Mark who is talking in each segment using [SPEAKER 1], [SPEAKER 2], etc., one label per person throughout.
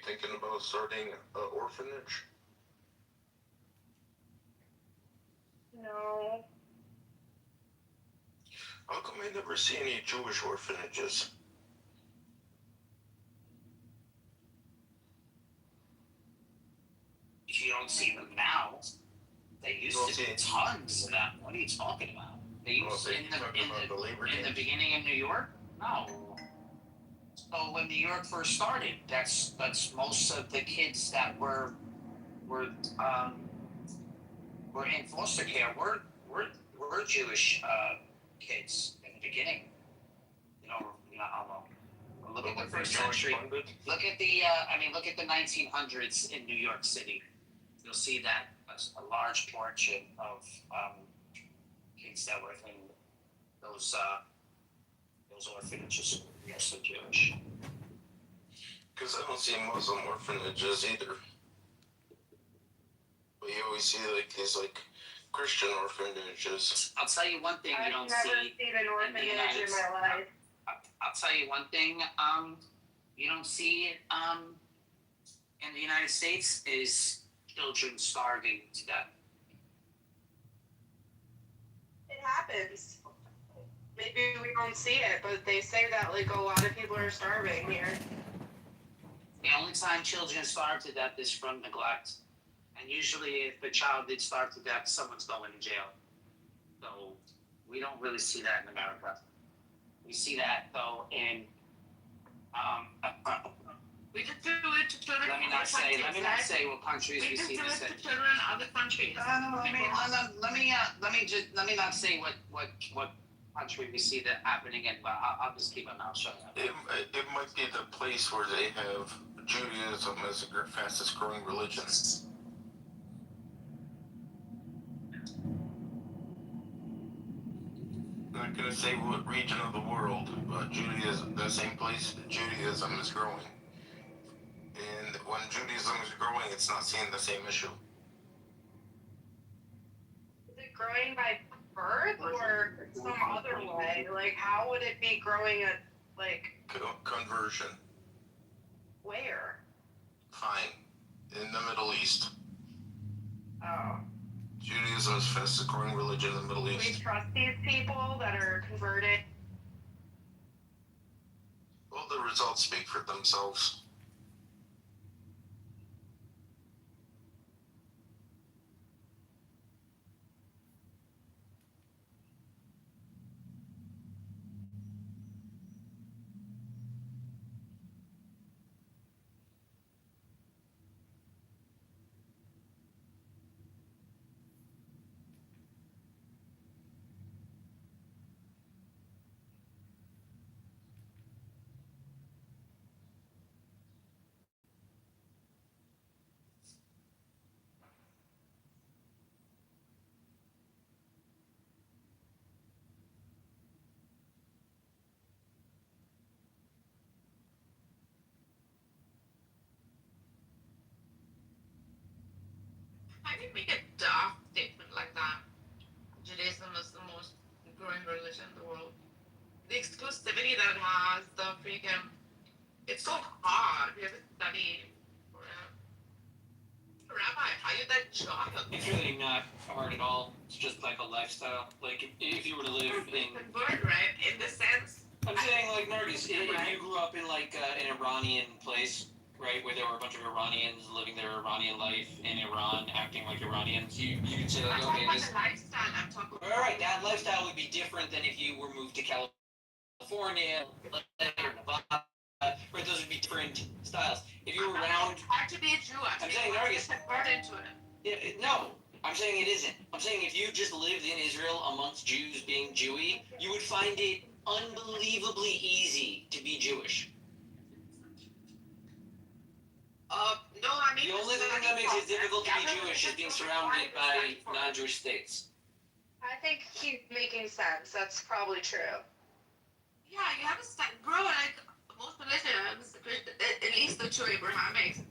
[SPEAKER 1] thinking about starting an orphanage?
[SPEAKER 2] No.
[SPEAKER 1] How come I never see any Jewish orphanages?
[SPEAKER 3] You don't see them now. They used
[SPEAKER 1] don't
[SPEAKER 3] to
[SPEAKER 1] see
[SPEAKER 3] be
[SPEAKER 1] it.
[SPEAKER 3] tons of them. What are you talking about? They
[SPEAKER 1] Oh,
[SPEAKER 3] used
[SPEAKER 1] so
[SPEAKER 3] to
[SPEAKER 1] you're talking about the labor
[SPEAKER 3] in the
[SPEAKER 1] games?
[SPEAKER 3] beginning of New York? No. So when New York first started, that's most of the kids that were um, in foster care were Jewish kids in the beginning. How long? Look at the first century. Look at look at the 1900s in New York City. You'll see that a large portion of kids that were in those orphanages were also Jewish.
[SPEAKER 1] Because I don't see Muslim orphanages either. But you always see like these like Christian orphanages.
[SPEAKER 3] I'll tell you one thing you don't see.
[SPEAKER 2] I've never seen an orphanage in my life.
[SPEAKER 3] I'll tell you one thing you don't see in the United States is children starving to death.
[SPEAKER 2] It happens. Maybe we don't see it, but they say that like a lot of people are starving here.
[SPEAKER 3] The only time children starve to death is from neglect. And usually if a child did starve to death, someone's going to jail. So we don't really see that in America. We see that though in
[SPEAKER 4] we just do it to children.
[SPEAKER 3] let me not say what countries we see this in.
[SPEAKER 4] To children in other countries.
[SPEAKER 3] Let me not say what country we see that happening in, but I'll just keep my mouth shut.
[SPEAKER 1] It might be the place where they have Judaism as the fastest growing religion. I'm not gonna say what region of the world, but Judaism, the same place Judaism is growing. And when Judaism is growing, it's not seeing the same issue.
[SPEAKER 2] Is it growing by birth or some other way? Like, how would it be growing at, like...
[SPEAKER 1] Conversion.
[SPEAKER 2] Where?
[SPEAKER 1] Fine. In the Middle East.
[SPEAKER 2] Oh.
[SPEAKER 1] Judaism is the fastest growing religion in the Middle
[SPEAKER 2] Do we
[SPEAKER 1] East.
[SPEAKER 2] trust these people that are converted?
[SPEAKER 1] Well, the results speak for themselves.
[SPEAKER 4] I didn't make a daft statement like that. Judaism is the most growing religion in the world. The exclusivity that it has, the freaking, it's so hard. You have to study for it. Rabbi, are you that child?
[SPEAKER 3] It's really not hard at all. It's just like a lifestyle. Like if you were to live in,
[SPEAKER 4] Convert, right? In the sense.
[SPEAKER 3] I'm saying like Nargis, if you grew up in like an Iranian place, right, where there were a bunch of Iranians living their Iranian life in Iran, acting like Iranians, you could say like,
[SPEAKER 4] I'm
[SPEAKER 3] okay,
[SPEAKER 4] talking about
[SPEAKER 3] this.
[SPEAKER 4] the lifestyle. I'm talking about.
[SPEAKER 3] All right, that lifestyle would be different than if you were moved to California, or Nevada. Right, those would be different styles. If you were around,
[SPEAKER 4] It's hard to be a Jew.
[SPEAKER 3] I'm saying Nargis.
[SPEAKER 4] Convert into it.
[SPEAKER 3] Yeah, no, I'm saying it isn't. I'm saying if you just lived in Israel amongst Jews being Jewy, you would find it unbelievably easy to be Jewish.
[SPEAKER 4] No, I mean.
[SPEAKER 3] The only thing that makes it difficult to be Jewish is being surrounded by non-Jewish states.
[SPEAKER 2] I think he's making sense. That's probably true.
[SPEAKER 4] Yeah, you have to start, bro, like, most religions, at least the two Abrahamics,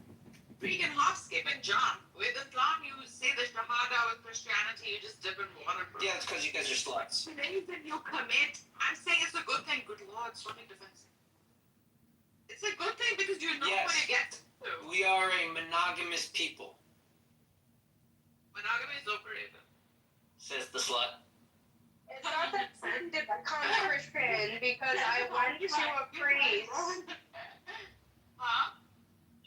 [SPEAKER 4] freaking hop, skip, and jump. With Islam, you say the Shahada. With Christianity, you just dip in water, bro.
[SPEAKER 3] Yeah, it's because you guys are sluts.
[SPEAKER 4] The reason you commit, I'm saying it's a good thing. Good Lord, so many defense. It's a good thing because you know
[SPEAKER 3] Yes.
[SPEAKER 4] what you get to.
[SPEAKER 3] We are a monogamous people,
[SPEAKER 4] Monogamy is overrated.
[SPEAKER 3] says the slut.
[SPEAKER 2] It's not that controversial because I went to a priest.
[SPEAKER 4] Huh?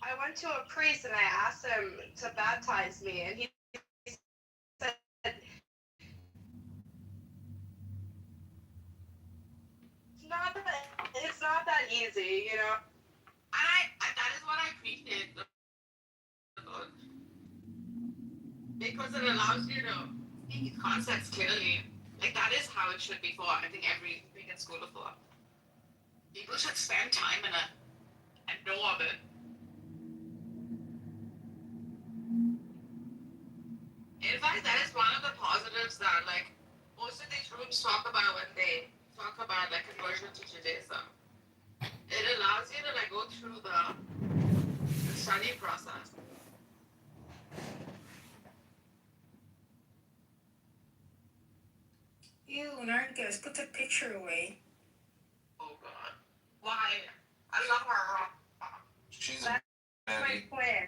[SPEAKER 2] I went to a priest and I asked him to baptize me, and he said it's not that easy, you know.
[SPEAKER 4] That is what I appreciate about, because it allows you to speak concepts clearly. Like that is how it should be for I think every vegan school of thought. People should spend time in it and know of it. In fact, that is one of the positives that like most of these groups talk about when they talk about like conversion to Judaism. It allows you to like go through the study process.
[SPEAKER 5] Ew, Nargis, put the picture away.
[SPEAKER 4] Oh god. Why? I love her.
[SPEAKER 1] She's
[SPEAKER 2] That's
[SPEAKER 1] a
[SPEAKER 2] my
[SPEAKER 1] baby.
[SPEAKER 2] twin.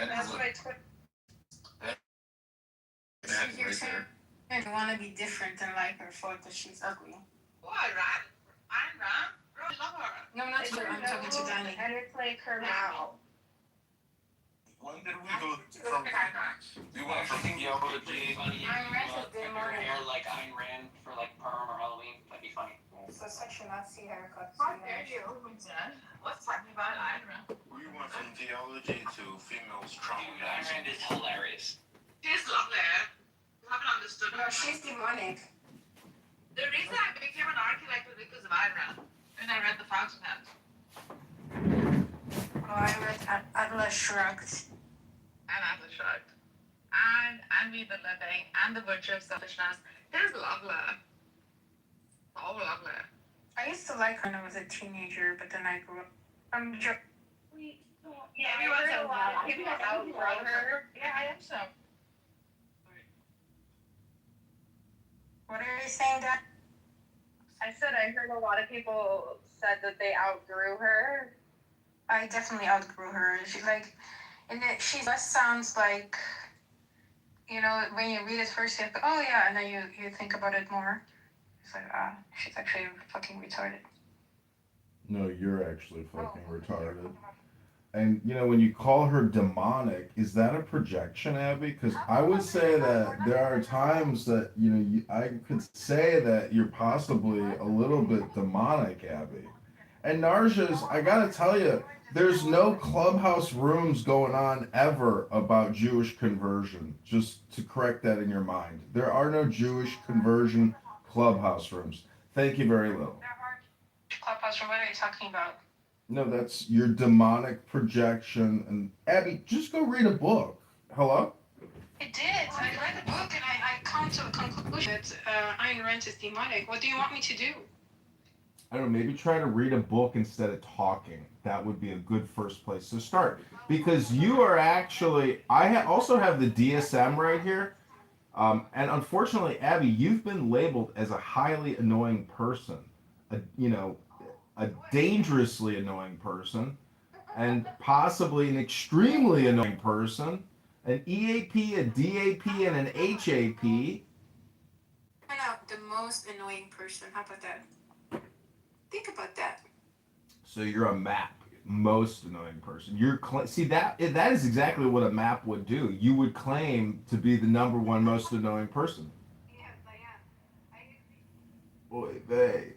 [SPEAKER 2] That's my twin.
[SPEAKER 1] That's
[SPEAKER 5] You're
[SPEAKER 1] right
[SPEAKER 5] saying
[SPEAKER 1] there.
[SPEAKER 5] you want to be different and like her for that she's ugly.
[SPEAKER 4] Why, right? I'm right. I love her.
[SPEAKER 5] No, not
[SPEAKER 2] It's
[SPEAKER 5] you.
[SPEAKER 2] her
[SPEAKER 5] I'm talking to
[SPEAKER 2] nose,
[SPEAKER 5] Danny.
[SPEAKER 2] and it's like her mouth.
[SPEAKER 1] When did we go from? We went from theology.
[SPEAKER 5] Ayn Rand is
[SPEAKER 3] Your
[SPEAKER 5] demonic.
[SPEAKER 3] hair like Ayn Rand for like perm or Halloween. That'd be funny.
[SPEAKER 5] It's a sexual Nazi haircut.
[SPEAKER 4] How dare you? What's talking about Ira?
[SPEAKER 1] We went from theology to females trauma.
[SPEAKER 3] Dude, Ayn Rand is hilarious.
[SPEAKER 4] She's lovely. You haven't understood
[SPEAKER 5] No,
[SPEAKER 4] her.
[SPEAKER 5] she's demonic.
[SPEAKER 4] The reason I became an architect was because of Ira. And I read The Fountainhead.
[SPEAKER 5] Oh, I read Atlas Shrugged.
[SPEAKER 4] And Atlas Shrugged. And We the Living. And The Virtue of Selfishness. It is lovely. Oh, lovely.
[SPEAKER 5] I used to like her when I was a teenager, but then I grew up.
[SPEAKER 2] Yeah, I heard a lot of people outgrow her.
[SPEAKER 4] Yeah, I am so.
[SPEAKER 5] What are you saying, Dad?
[SPEAKER 2] I said I heard a lot of people said that they outgrew her.
[SPEAKER 5] I definitely outgrew her. She like, and it, she just sounds like, you know, when you read it first, you go, oh yeah, and then you think about it more. It's like, she's actually fucking retarded.
[SPEAKER 6] No, you're actually fucking retarded. And you know, when you call her demonic, is that a projection, Abby? Because I would say that there are times that I could say that you're possibly a little bit demonic, Abby. And Narjas, I gotta tell you, there's no clubhouse rooms going on ever about Jewish conversion. Just to correct that in your mind, there are no Jewish conversion clubhouse rooms. Thank you very little.
[SPEAKER 5] Clubhouse, what are you talking about?
[SPEAKER 6] No, that's your demonic projection. And Abby, just go read a book. Hello?
[SPEAKER 5] I did. I read the book and I come to a conclusion that Ayn Rand is demonic. What do you want me to do?
[SPEAKER 6] I don't know, maybe try to read a book instead of talking. That would be a good first place to start. Because you are actually, also have the DSM right here. And unfortunately, Abby, you've been labeled as a highly annoying person. A dangerously annoying person, and possibly an extremely annoying person, an EAP, a DAP, and an HAP.
[SPEAKER 5] Find out the most annoying person. How about that? Think about that.
[SPEAKER 6] So you're a MAP, most annoying person. See that is exactly what a MAP would do. You would claim to be the number one most annoying person.
[SPEAKER 5] Yes, I am. I agree.
[SPEAKER 6] Boy, they.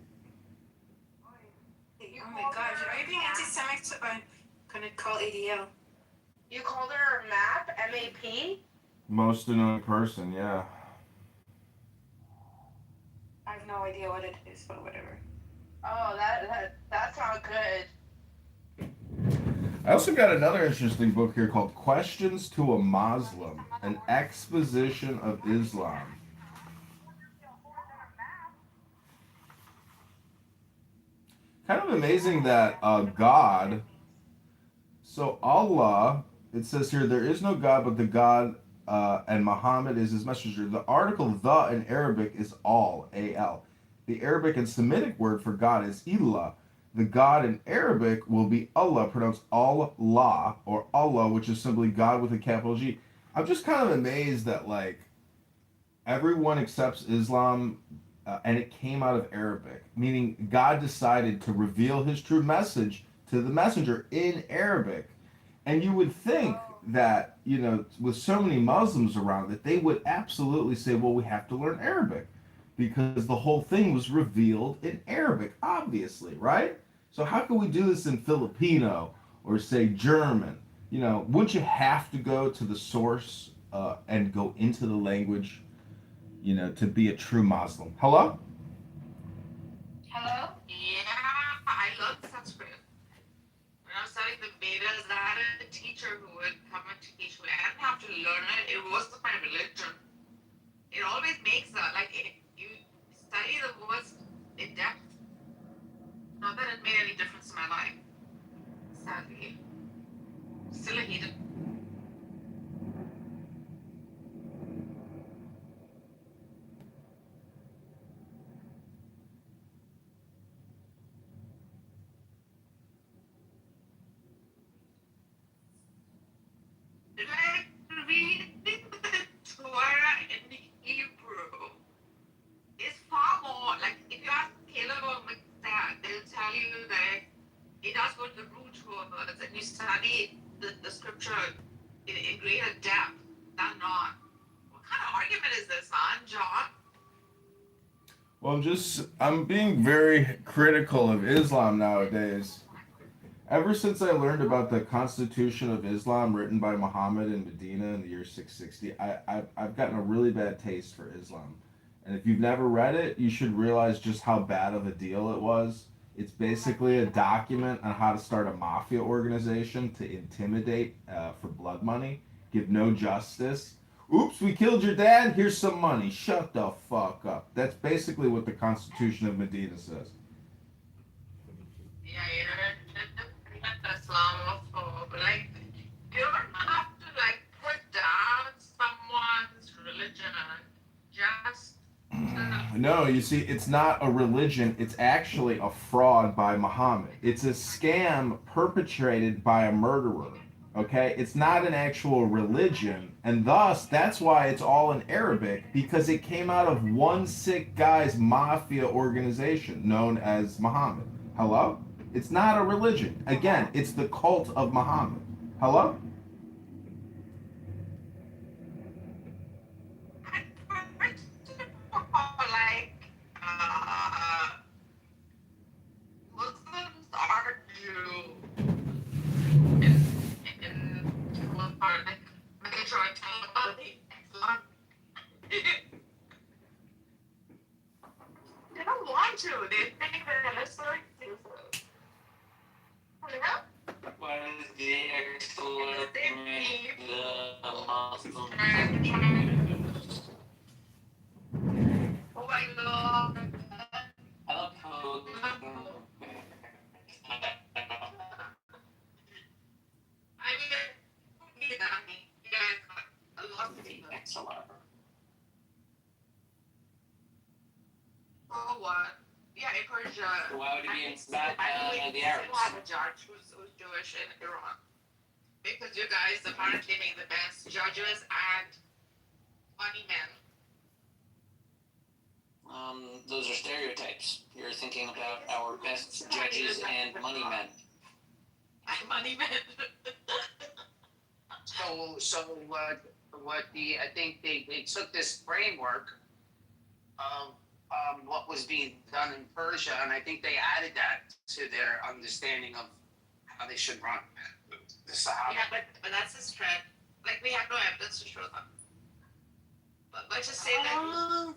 [SPEAKER 5] Oh my gosh, are you being anti-Semitic? So I'm gonna call ADL.
[SPEAKER 2] You called her MAP, M-A-P?
[SPEAKER 6] Most annoying person, yeah.
[SPEAKER 5] I have no idea what it is, but whatever.
[SPEAKER 2] Oh, that's not good.
[SPEAKER 6] I also got another interesting book here called Questions to a Muslim, an exposition of Islam. Kind of amazing that God, so Allah, it says here, there is no God but the God, and Muhammad is his messenger. The article the in Arabic is al, A-L. The Arabic and Semitic word for God is ilah. The God in Arabic will be Allah, pronounced Allah, or Allah, which is simply God with a capital G. I'm just kind of amazed that like everyone accepts Islam, and it came out of Arabic, meaning God decided to reveal His true message to the messenger in Arabic. And you would think that, with so many Muslims around, that they would absolutely say, well, we have to learn Arabic because the whole thing was revealed in Arabic, obviously, right? So how can we do this in Filipino or say German? Wouldn't you have to go to the source and go into the language, to be a true Muslim? Hello?
[SPEAKER 5] Hello?
[SPEAKER 4] Yeah, I learned Sanskrit. When I was studying the Vedas, I had a teacher who would come and teach me. I didn't have to learn it. It was my religion. It always makes you study the words in depth. Not that it made any difference in my life. Sadly, still a heathen. Like reading the Torah in Hebrew is far more like if you ask Caleb or Dad, they'll tell you that it does go to the root words and you study the scripture in greater depth than not. What kind of argument is this, man, John?
[SPEAKER 6] Well, I'm being very critical of Islam nowadays. Ever since I learned about the Constitution of Islam written by Muhammad in Medina in the year 660, I've gotten a really bad taste for Islam. And if you've never read it, you should realize just how bad of a deal it was. It's basically a document on how to start a mafia organization to intimidate for blood money, give no justice. Oops, we killed your dad, here's some money. Shut the fuck up. That's basically what the Constitution of Medina says.
[SPEAKER 4] Yeah, you're Islamophobe. Like, you don't have to put down someone's religion just to.
[SPEAKER 6] No, you see, it's not a religion. It's actually a fraud by Muhammad. It's a scam perpetrated by a murderer. Okay? It's not an actual religion. And thus, that's why it's all in Arabic, because it came out of one sick guy's mafia organization known as Muhammad. Hello? It's not a religion. Again, it's the cult of Muhammad. Hello?
[SPEAKER 4] Like, Muslims argue in like majority Islam. They don't want to. They think that it's so excuses. Yeah?
[SPEAKER 3] What is the excellent the Muslim?
[SPEAKER 4] Oh my god.
[SPEAKER 3] I love how
[SPEAKER 4] I mean, you guys got a lot of people.
[SPEAKER 3] excellent.
[SPEAKER 4] Oh, what? Yeah, in Persia.
[SPEAKER 3] So why would it be in
[SPEAKER 4] the
[SPEAKER 3] Arabs?
[SPEAKER 4] Still have a judge who's Jewish in Iran. Because you guys apparently make the best judges and money men.
[SPEAKER 3] Those are stereotypes. You're thinking about our best judges and money men.
[SPEAKER 4] Money men.
[SPEAKER 3] So I think they took this framework of what was being done in Persia, and I think they added that to their understanding of how they should run the Sahaba.
[SPEAKER 4] Yeah, but that's a strength. Like, we have no evidence to show them. But just say that.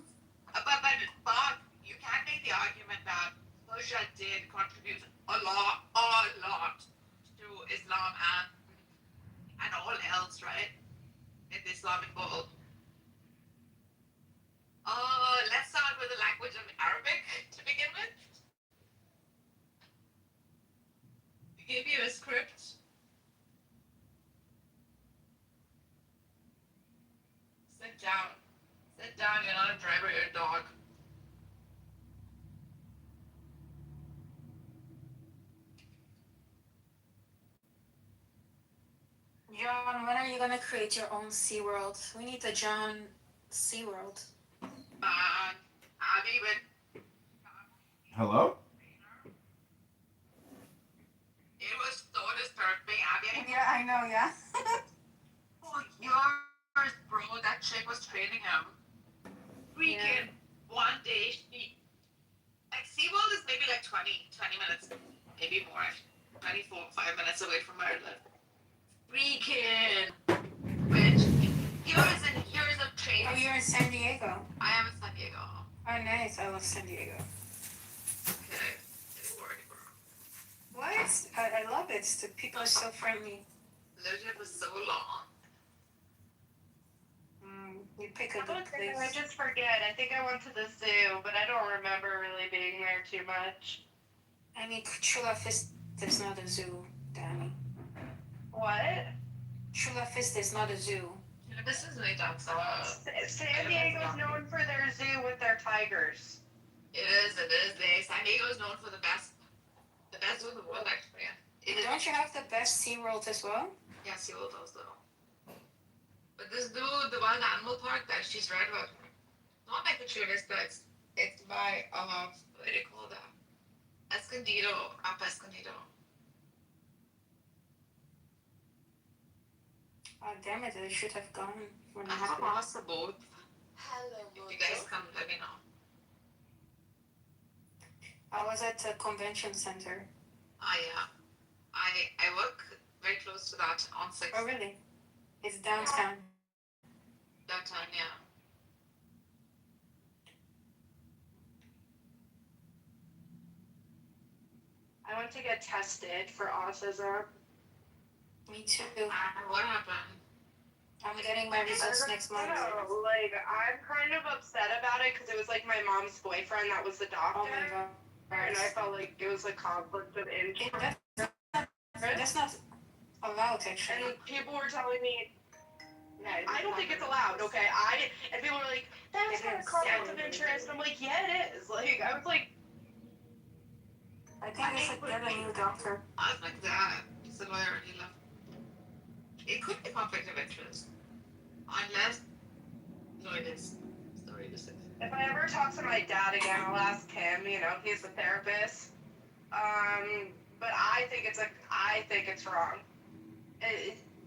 [SPEAKER 4] But you can make the argument that Persia did contribute a lot to Islam and all else, right? In the Islamic world. Let's start with the language of Arabic to begin with. We give you a script. Sit down. Sit down, you're not a driver, you're a dog.
[SPEAKER 5] John, when are you gonna create your own SeaWorld? We need a John SeaWorld.
[SPEAKER 4] Abby, when
[SPEAKER 6] Hello?
[SPEAKER 4] it was so disturbing, Abby,
[SPEAKER 5] Yeah, I know, yeah.
[SPEAKER 4] for years, bro, that chick was training him. Freaking one day, like, SeaWorld is maybe like 20 minutes, maybe more, 24, 5 minutes away from where I live. Freaking, which, here's a train.
[SPEAKER 5] Oh, you're in San Diego.
[SPEAKER 4] I am in San Diego.
[SPEAKER 5] Oh, nice. I love San Diego.
[SPEAKER 4] Okay, don't worry, bro.
[SPEAKER 5] What? I love it. The people are so friendly.
[SPEAKER 4] Lived here for so long.
[SPEAKER 5] You pick a
[SPEAKER 2] I
[SPEAKER 5] good place.
[SPEAKER 2] just forget. I think I went to the zoo, but I don't remember really being there too much.
[SPEAKER 5] I mean, Chula Vista is not a zoo, Danny.
[SPEAKER 2] What?
[SPEAKER 5] Chula Vista is not a zoo.
[SPEAKER 4] This is really down south.
[SPEAKER 2] San Diego's known for their zoo with their tigers.
[SPEAKER 4] It is. San Diego is known for the best zoo in the world, actually.
[SPEAKER 5] Don't you have the best SeaWorld as well?
[SPEAKER 4] Yeah, SeaWorld does though. But this zoo, the wild animal park that she's right about, not like the tourist, but it's by what do you call that? Escondido, up Escondido.
[SPEAKER 5] Oh, damn it. I should have gone when it
[SPEAKER 4] I have
[SPEAKER 5] happened.
[SPEAKER 4] lost a boat. Hello, if you guys come, let me know.
[SPEAKER 5] I was at the convention center.
[SPEAKER 4] Yeah. I work very close to that on 6th.
[SPEAKER 5] Oh, really? It's downtown.
[SPEAKER 4] Downtown, yeah.
[SPEAKER 2] I went to get tested for autism.
[SPEAKER 5] Me too.
[SPEAKER 4] What happened?
[SPEAKER 5] I'm getting my results next month.
[SPEAKER 2] Like, I'm kind of upset about it because it was like my mom's boyfriend that was the doctor.
[SPEAKER 5] Oh my god.
[SPEAKER 2] And I felt like it was a conflict of interest.
[SPEAKER 5] That's not allowed, actually.
[SPEAKER 2] And people were telling me, I don't think it's allowed, okay? And people were like, that's not a conflict of interest. I'm like, yeah, it is. Like, I was like,
[SPEAKER 5] I think we should get a new doctor.
[SPEAKER 4] I was like that. He's a lawyer. He left. It could be conflict of interest. Unless. No, it is. Sorry to say.
[SPEAKER 2] if I ever talk to my dad again, I'll ask him, he's a therapist. But I think it's wrong.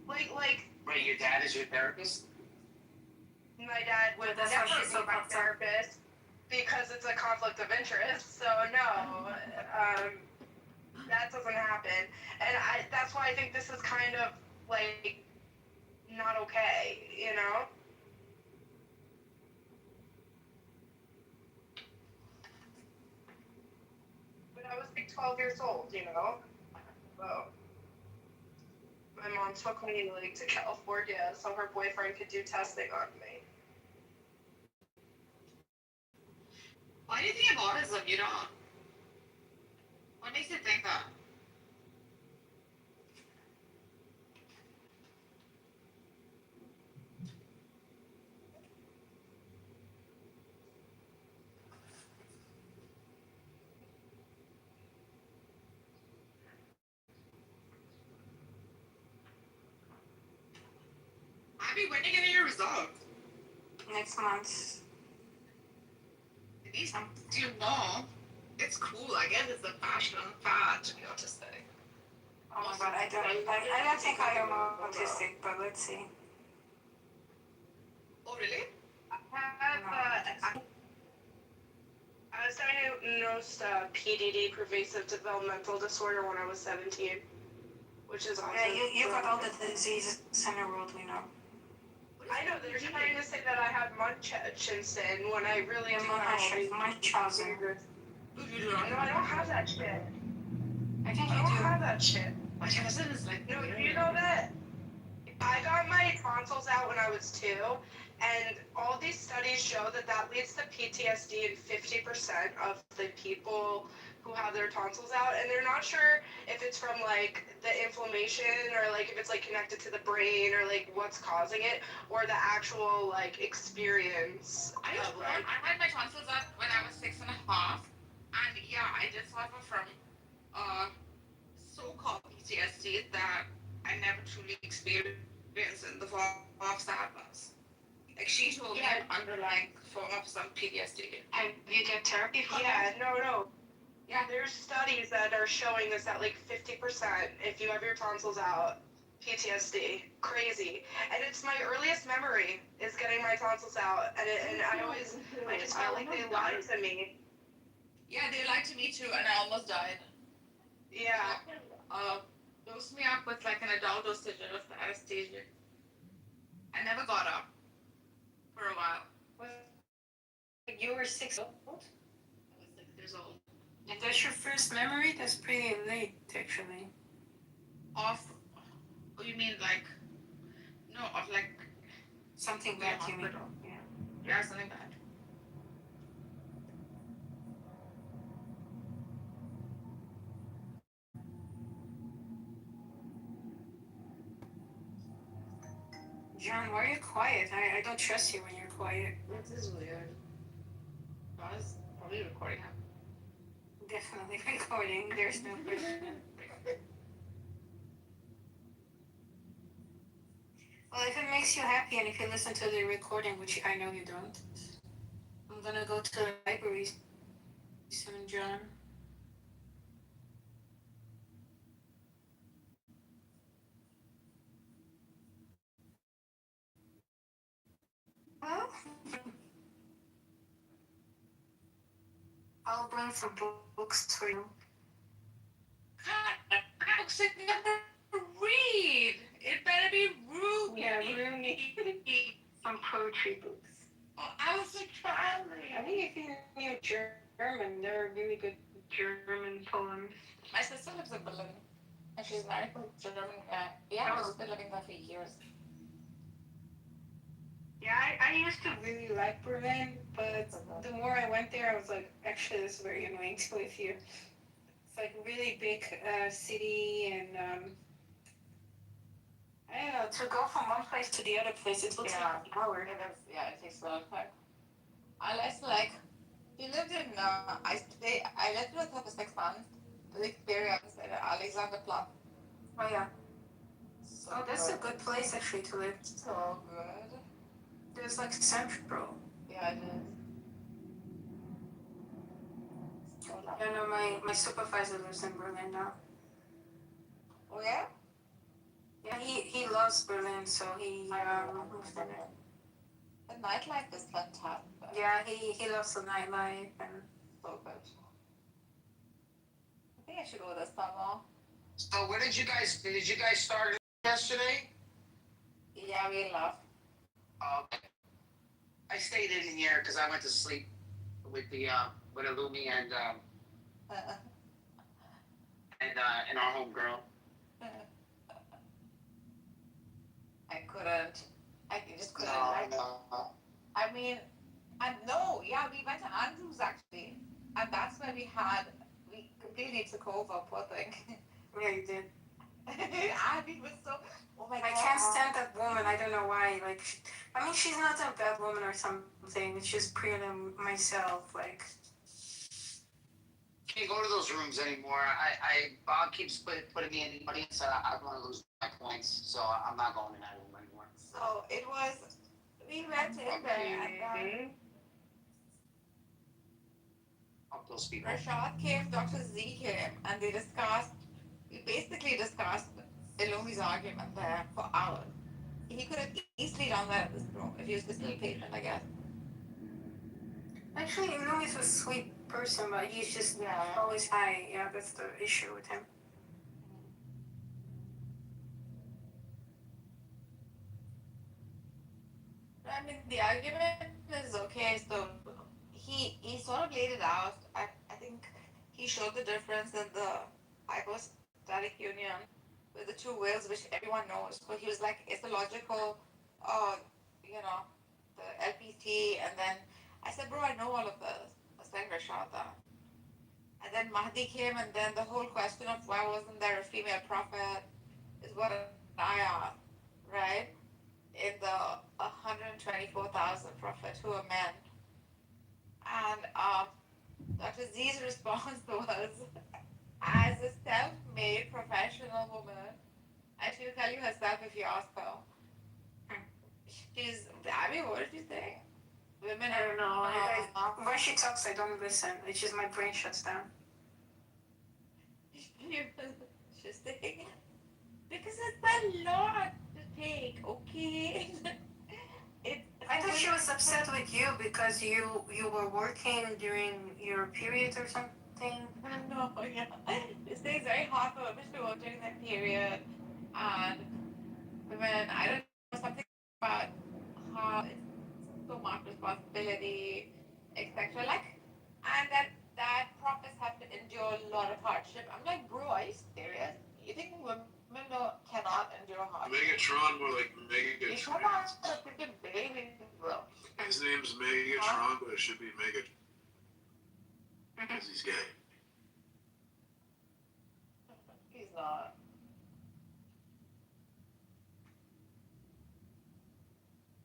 [SPEAKER 2] Like,
[SPEAKER 3] Right, your dad is your therapist?
[SPEAKER 2] my dad would
[SPEAKER 5] That's
[SPEAKER 2] never
[SPEAKER 5] how she's
[SPEAKER 2] be
[SPEAKER 5] so
[SPEAKER 2] my
[SPEAKER 5] fucked up.
[SPEAKER 2] therapist because it's a conflict of interest. So no, that doesn't happen. And that's why I think this is kind of like not okay, But I was like 12 years old, So my mom took me like to California so her boyfriend could do testing on me.
[SPEAKER 4] Why do you think of autism? You don't. What makes you think that? Abby, when are you getting your results?
[SPEAKER 5] Next month.
[SPEAKER 4] At least, do you know? It's cool. I guess it's a fashion fad to be autistic.
[SPEAKER 5] Oh my god, I don't think I am autistic, but let's see.
[SPEAKER 4] Oh, really?
[SPEAKER 2] I was diagnosed PDD, pervasive developmental disorder, when I was 17, which is awesome.
[SPEAKER 5] Yeah, you got all the diseases in the world we know.
[SPEAKER 2] I know they're trying to say that I have Munchausen when I really do have
[SPEAKER 5] Munchausen.
[SPEAKER 2] No, I don't have that shit.
[SPEAKER 5] I think
[SPEAKER 2] I
[SPEAKER 5] you
[SPEAKER 2] don't
[SPEAKER 5] do.
[SPEAKER 2] have that shit.
[SPEAKER 4] Munchausen is like.
[SPEAKER 2] No, you know that? I got my tonsils out when I was 2, and all these studies show that leads to PTSD in 50% of the people who have their tonsils out, and they're not sure if it's from like the inflammation or like if it's like connected to the brain or like what's causing it or the actual like experience.
[SPEAKER 4] I had my tonsils out when I was 6.5, and yeah, I did suffer from so-called PTSD that I never truly experienced in the form of sadness. Like she told me
[SPEAKER 2] Yeah.
[SPEAKER 4] an underlying form of some PTSD.
[SPEAKER 5] Have you get therapy for
[SPEAKER 2] Yeah,
[SPEAKER 5] that?
[SPEAKER 2] no.
[SPEAKER 4] Yeah.
[SPEAKER 2] There's studies that are showing this at like 50% if you have your tonsils out, PTSD. Crazy. And it's my earliest memory is getting my tonsils out. And I just felt like they lied to me.
[SPEAKER 4] Yeah, they lied to me too, and I almost died.
[SPEAKER 2] Yeah.
[SPEAKER 4] Uh, dosed me up with like an adult dosage of anesthesia. I never got up for a while.
[SPEAKER 5] You were 6 old?
[SPEAKER 4] I was 6 years old.
[SPEAKER 5] If that's your first memory, that's pretty late, actually.
[SPEAKER 4] Of, oh, you mean like, no, of like
[SPEAKER 5] Something
[SPEAKER 4] the
[SPEAKER 5] bad, you mean?
[SPEAKER 4] hospital.
[SPEAKER 5] Yeah.
[SPEAKER 4] Yeah, something bad.
[SPEAKER 5] John, why are you quiet? I don't trust you when you're quiet.
[SPEAKER 4] This is weird. I was probably recording him.
[SPEAKER 5] Definitely recording. There's no question. Well, if it makes you happy and if you listen to the recording, which I know you don't, I'm gonna go to the library soon, John. Well, I'll bring some books for you.
[SPEAKER 4] God, books I never read. It better be rude.
[SPEAKER 5] Yeah, really. Some poetry books.
[SPEAKER 4] Oh, I was like trying.
[SPEAKER 5] I think if you knew German, there are really good German poems.
[SPEAKER 4] My sister lives in Berlin, and she's married to a German guy. Yeah,
[SPEAKER 5] Oh.
[SPEAKER 4] she's been living there for years.
[SPEAKER 5] Yeah, I used to really like Berlin, but the more I went there, I was like, actually, this is very annoying to live here. It's like a really big city, and I don't know, to go from one place to the other place, it will take an hour.
[SPEAKER 4] It takes a lot of time. I less like. We lived in. I lived with her for 6 months. The experience in Alexanderplatz.
[SPEAKER 5] Oh yeah.
[SPEAKER 4] So
[SPEAKER 5] Oh, that's a good place actually to live.
[SPEAKER 4] So good.
[SPEAKER 5] There's like central.
[SPEAKER 4] Yeah, it is. So lovely.
[SPEAKER 5] Yeah, no, my supervisor lives in Berlin now.
[SPEAKER 4] Oh yeah.
[SPEAKER 5] Yeah, he loves Berlin, so he moved in it.
[SPEAKER 4] The nightlife is fantastic.
[SPEAKER 5] Yeah, he loves the nightlife and
[SPEAKER 4] So good. I think I should go this summer.
[SPEAKER 3] So where did you guys start yesterday?
[SPEAKER 4] Yeah, we left.
[SPEAKER 3] Okay. I stayed in here because I went to sleep with the with Illumi and our homegirl.
[SPEAKER 4] I couldn't. I just couldn't. I mean, and no, yeah, we went to Andrews actually, and that's where we completely took over. Poor thing.
[SPEAKER 5] yeah, you did.
[SPEAKER 4] Abby was so. Oh my
[SPEAKER 5] I
[SPEAKER 4] god.
[SPEAKER 5] can't stand that woman. I don't know why. Like, I mean, she's not a bad woman or something. It's just pretty myself. Like,
[SPEAKER 3] Can't go to those rooms anymore. Bob keeps putting me in the audience. I don't want to lose my points, so I'm not going in that room anymore.
[SPEAKER 4] So it was. We went in there, and
[SPEAKER 3] Fuck those people.
[SPEAKER 4] Rashad came, Dr. Z came, and they discussed. We basically discussed Ilumi's argument there for hours. He could have easily done that in this room if he was still patient, I guess.
[SPEAKER 5] actually, Louis is a sweet person, but he's just
[SPEAKER 4] Yeah.
[SPEAKER 5] always high. Yeah, that's the issue with him.
[SPEAKER 4] I mean, the argument is okay. So he sort of laid it out. I think he showed the difference in the hypostatic union with the two wills, which everyone knows. So he was like, it's the logical, uh, you know, the LPT, and then I said, bro, I know all of this. I was like, Rashada. And then Mahdi came, and then the whole question of why wasn't there a female prophet is what I asked, right? In the 124,000 prophets who are men. And Dr. Z's response was, as a self-made professional woman, And she'll tell you herself if you ask her.
[SPEAKER 5] Hmm.
[SPEAKER 4] She's, I mean, what did you think? Women
[SPEAKER 5] I
[SPEAKER 4] are,
[SPEAKER 5] don't know. When she talks, I don't listen. It's just my brain shuts down.
[SPEAKER 4] she's saying, because it's a lot to take, okay? It,
[SPEAKER 5] I thought she was upset with you because you were working during your period or something.
[SPEAKER 4] no, yeah. This thing is very hard for women to work during that period. And women, I don't know, something about how it's so much responsibility, etc. Like, and that prophets have to endure a lot of hardship. I'm like, bro, are you serious? You think women cannot endure hardship?
[SPEAKER 1] Megatron, more like
[SPEAKER 4] You
[SPEAKER 1] Megatron.
[SPEAKER 4] come out a freaking baby, bro.
[SPEAKER 1] His name's Megatron, but it should be Megatron because he's gay.
[SPEAKER 4] He's not.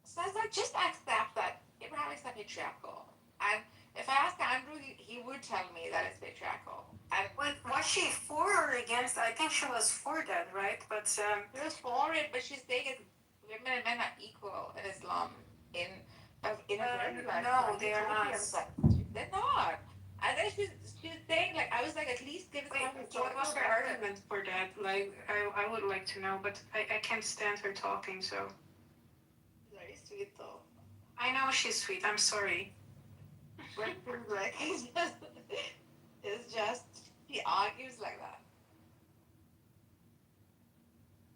[SPEAKER 4] So I was like, just accept that Abraham is a patriarchal. And if I ask Andrew, he would tell me that it's patriarchal. And
[SPEAKER 5] Was she for or against? I think she was for that, right? But
[SPEAKER 4] she was for it, but she's saying it's women and men are equal in Islam. In a very large
[SPEAKER 5] no,
[SPEAKER 4] part.
[SPEAKER 5] they are not.
[SPEAKER 4] They're not. And then she's saying, like, I was like, at least give us
[SPEAKER 5] Wait, what was her argument for that? Like, I would like to know, but I can't stand her talking, so.
[SPEAKER 4] Very sweet though.
[SPEAKER 5] I know she's sweet. I'm sorry.
[SPEAKER 4] But like, it's just he argues like that.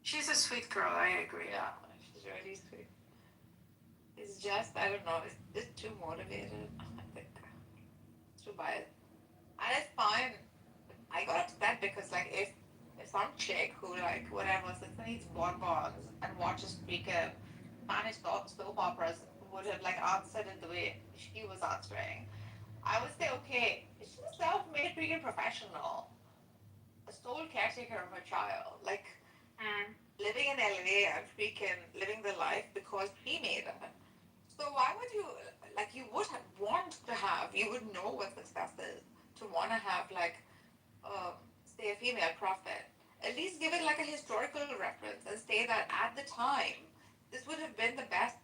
[SPEAKER 5] She's a sweet girl. I agree.
[SPEAKER 4] Yeah, she's really sweet. It's just, I don't know, it's just too motivated. I think it's too biased. And it's fine. I got upset because, like, if some chick who, like, whatever, sits and eats bonbons and watches freaking Spanish soap operas would have, like, answered it the way she was answering, I would say, okay, she's a self made freaking professional, a sole caretaker of her child. Like, living in LA and freaking living the life because he made it. So why would you, like, you would have want to have, you would know what success is, to want to have, like, say, a female prophet. At least give it like a historical reference and say that at the time, this would have been the best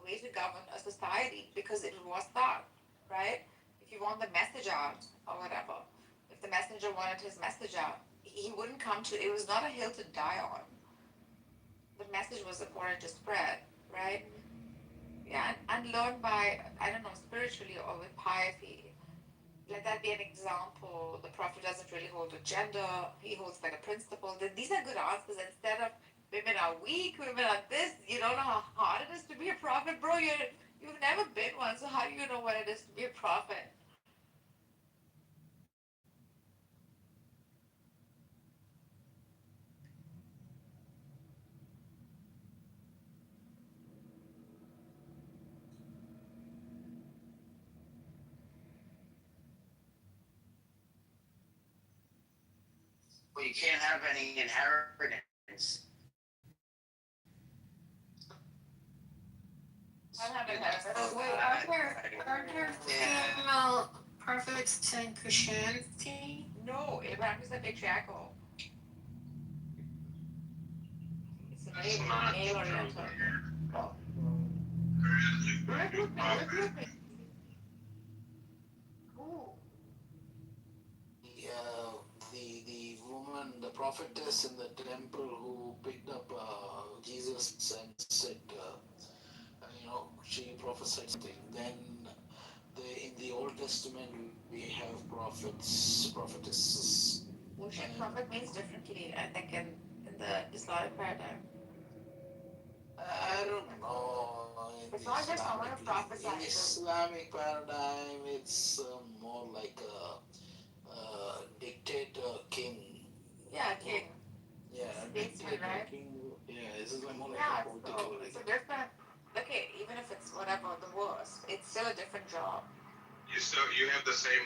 [SPEAKER 4] way to govern a society because it was that, right? If you want the message out or whatever, if the messenger wanted his message out, he wouldn't come to, it was not a hill to die on. The message was important to spread, right? Yeah, and learn by, I don't know, spiritually or with piety. Let that be an example. The prophet doesn't really hold a gender, he holds like a principle. These are good answers instead of women are weak, women are this. You don't know how hard it is to be a prophet, bro. You've never been one, so how do you know what it is to be a prophet?
[SPEAKER 3] Well, you can't have any inheritance.
[SPEAKER 4] I haven't had
[SPEAKER 5] Wait, are there female prophets in Christianity?
[SPEAKER 4] No, Abraham is a patriarchal. It's a very male oriented. Ooh.
[SPEAKER 7] The woman, the prophetess in the temple who picked up Jesus and said, she prophesied something. Then in the Old Testament we have prophets, prophetesses.
[SPEAKER 4] Worship prophet means differently, I think, in the Islamic paradigm.
[SPEAKER 7] I don't know.
[SPEAKER 4] It's not just someone who prophesies.
[SPEAKER 7] In Islamic paradigm, it's more like a dictator king.
[SPEAKER 4] Yeah, king.
[SPEAKER 7] Yeah,
[SPEAKER 4] Statesman,
[SPEAKER 7] dictator
[SPEAKER 4] right?
[SPEAKER 7] king. Yeah, this is like more like
[SPEAKER 4] Yeah,
[SPEAKER 7] a political.
[SPEAKER 4] so it's a different. Okay, even if it's whatever the worst, it's still a different job.
[SPEAKER 1] You have the same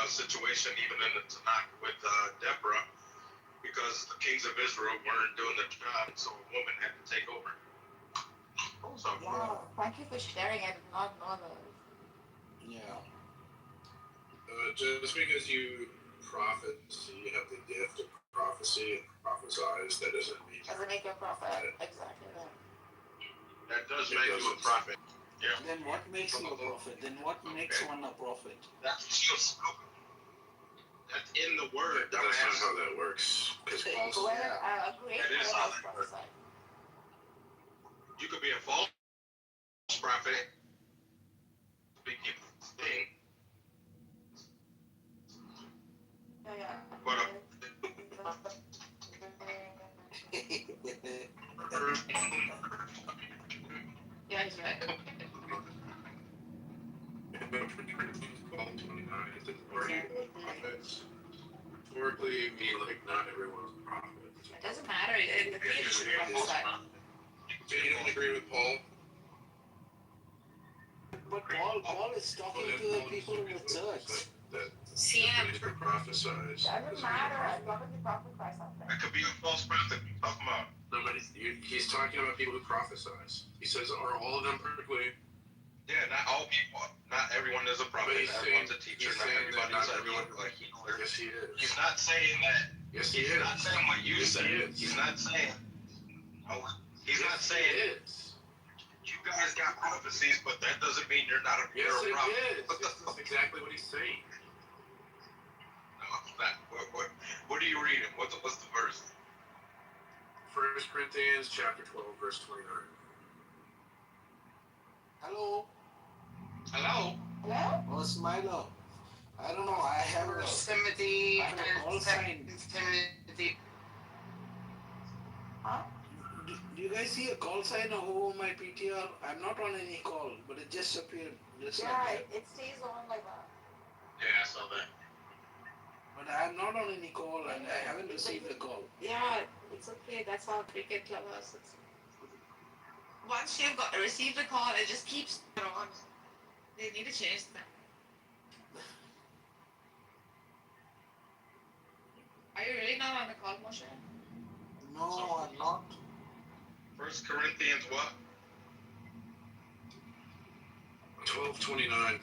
[SPEAKER 1] situation even in the Tanakh with Deborah, because the kings of Israel weren't doing the job, so a woman had to take over.
[SPEAKER 4] Oh,
[SPEAKER 1] So
[SPEAKER 4] wow. Thank you for sharing. I did not know that.
[SPEAKER 7] Yeah.
[SPEAKER 1] just because you prophet, you have the gift of prophecy and prophesize, that doesn't mean
[SPEAKER 4] Does it make you a prophet? Exactly that.
[SPEAKER 1] That does make you a prophet. Yeah.
[SPEAKER 7] Then what makes you a prophet? Then what makes one a prophet?
[SPEAKER 1] That's just that's in the word. That's not how that works. Because
[SPEAKER 4] Go ahead, a great
[SPEAKER 1] That is
[SPEAKER 4] poet
[SPEAKER 1] how
[SPEAKER 4] has
[SPEAKER 1] that works.
[SPEAKER 4] prophesied.
[SPEAKER 1] You could be a false prophet, speaking thing,
[SPEAKER 4] Yeah.
[SPEAKER 1] but
[SPEAKER 4] Yeah, he's right.
[SPEAKER 1] prophets historically mean like not everyone's a prophet.
[SPEAKER 4] It doesn't matter. The king should prophesy.
[SPEAKER 1] So you don't agree with Paul?
[SPEAKER 7] But Paul is talking to the people in the church.
[SPEAKER 1] That
[SPEAKER 4] CM.
[SPEAKER 1] prophesies.
[SPEAKER 4] Doesn't matter as long as you prophesy something.
[SPEAKER 1] That could be a false prophet. You're talking about. No, but he's talking about people who prophesize. He says, are all of them perfectly? Yeah, not all people. Not everyone is a prophet. Everyone's a teacher. Not everybody's a healer. Like healer. Yes, he is. He's not saying that. Yes, he is. He's not saying what you said. He's not saying. Oh, he's not saying it. You guys got prophecies, but that doesn't mean you're not a prophet. Yes, that's exactly what he's saying. No, it's not. What are you reading? What's the verse? 1 Corinthians chapter 12, verse 29.
[SPEAKER 7] Hello?
[SPEAKER 1] Hello?
[SPEAKER 4] Hello?
[SPEAKER 7] What's Milo? I don't know. I have a
[SPEAKER 2] Timothy
[SPEAKER 7] I have a call sign.
[SPEAKER 2] Timothy.
[SPEAKER 4] Huh?
[SPEAKER 7] Do you guys see a call sign over my PTR? I'm not on any call, but it just appeared. Just
[SPEAKER 4] Yeah,
[SPEAKER 7] like that.
[SPEAKER 4] it stays on like that.
[SPEAKER 1] Yeah, I saw that.
[SPEAKER 7] But I'm not on any call and I haven't received a call.
[SPEAKER 4] Yeah, it's okay. That's how cricket clubhouse is. Once you've received a call, it just keeps on. They need to change that. Are you really not on the call motion?
[SPEAKER 7] No, I'm not.
[SPEAKER 1] 1 Corinthians what? 12:29.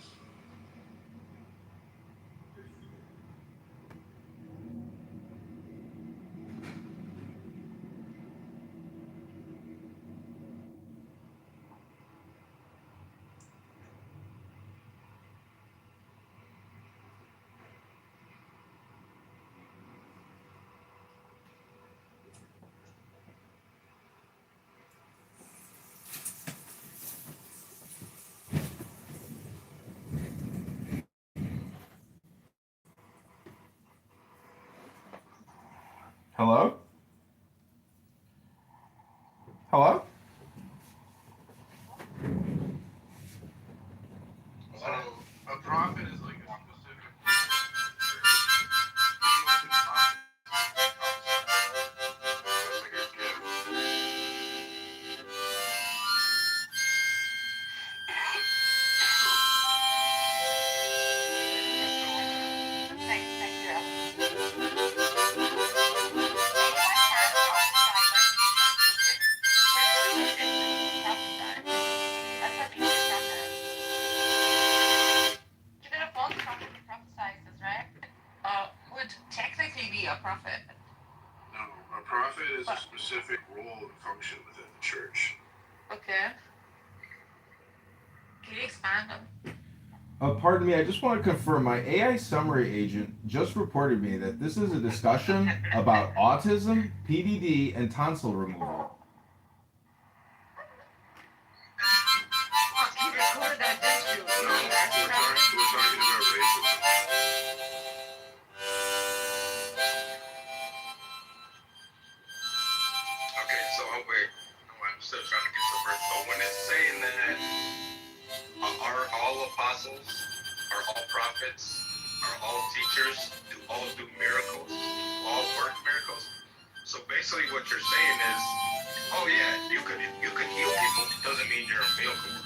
[SPEAKER 6] Hello? Hello?
[SPEAKER 1] So a prophet is like a specific.
[SPEAKER 4] Thank you, Alex. Would technically be a prophet.
[SPEAKER 1] No, a prophet is a specific role and function within the church.
[SPEAKER 4] Okay. Can you expand on?
[SPEAKER 6] Pardon me, I just want to confirm my AI summary agent just reported me that this is a discussion about autism, PDD, and tonsil removal.
[SPEAKER 4] He recorded that, didn't you?
[SPEAKER 1] No, we're talking about racism. Okay, so wait. I'm still trying to get the verse. So when it's saying that are all apostles, are all prophets, are all teachers, all do miracles, all work miracles. So basically what you're saying is, oh yeah, you could heal people, doesn't mean you're a miracle worker.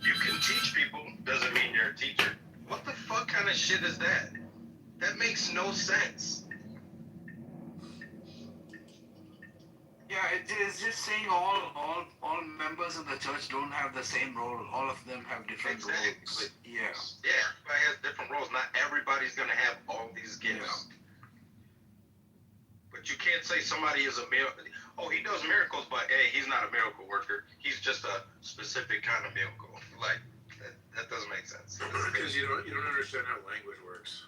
[SPEAKER 1] You can teach people, doesn't mean you're a teacher. What the fuck kind of shit is that? That makes no sense.
[SPEAKER 7] Yeah, it is just saying all members of the church don't have the same role. All of them have different
[SPEAKER 1] Exactly.
[SPEAKER 7] roles. Yeah.
[SPEAKER 1] Yeah, everybody has different roles. Not everybody's gonna have all these gifts.
[SPEAKER 7] Yeah.
[SPEAKER 1] But you can't say somebody is a miracle. oh, he does miracles, but hey, he's not a miracle worker. He's just a specific kind of miracle. Like that doesn't make sense.
[SPEAKER 8] Because you don't understand how language works.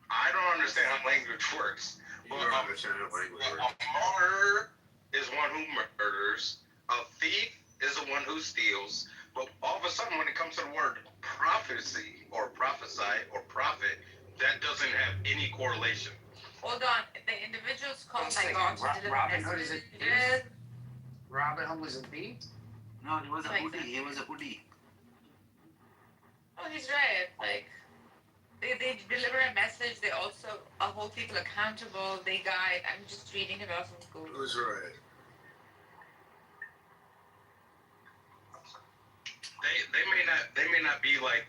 [SPEAKER 1] I don't understand how language works.
[SPEAKER 8] You don't understand how language works.
[SPEAKER 1] A martyr is one who murders. A thief is the one who steals. But all of a sudden, when it comes to the word prophecy or prophesy or prophet, that doesn't have any correlation.
[SPEAKER 4] Hold on, the individuals called
[SPEAKER 3] One
[SPEAKER 4] by
[SPEAKER 3] second,
[SPEAKER 4] God to
[SPEAKER 3] Robin Hood is a
[SPEAKER 4] deliver.
[SPEAKER 3] Robin Hood was a thief?
[SPEAKER 7] No, he was a
[SPEAKER 4] Like
[SPEAKER 7] hoodie.
[SPEAKER 4] that.
[SPEAKER 7] He was a hoodie.
[SPEAKER 4] Oh, he's right. Like they deliver a message. They also hold people accountable. They guide. I'm just reading it off of Google.
[SPEAKER 8] Who's right?
[SPEAKER 1] They may not be like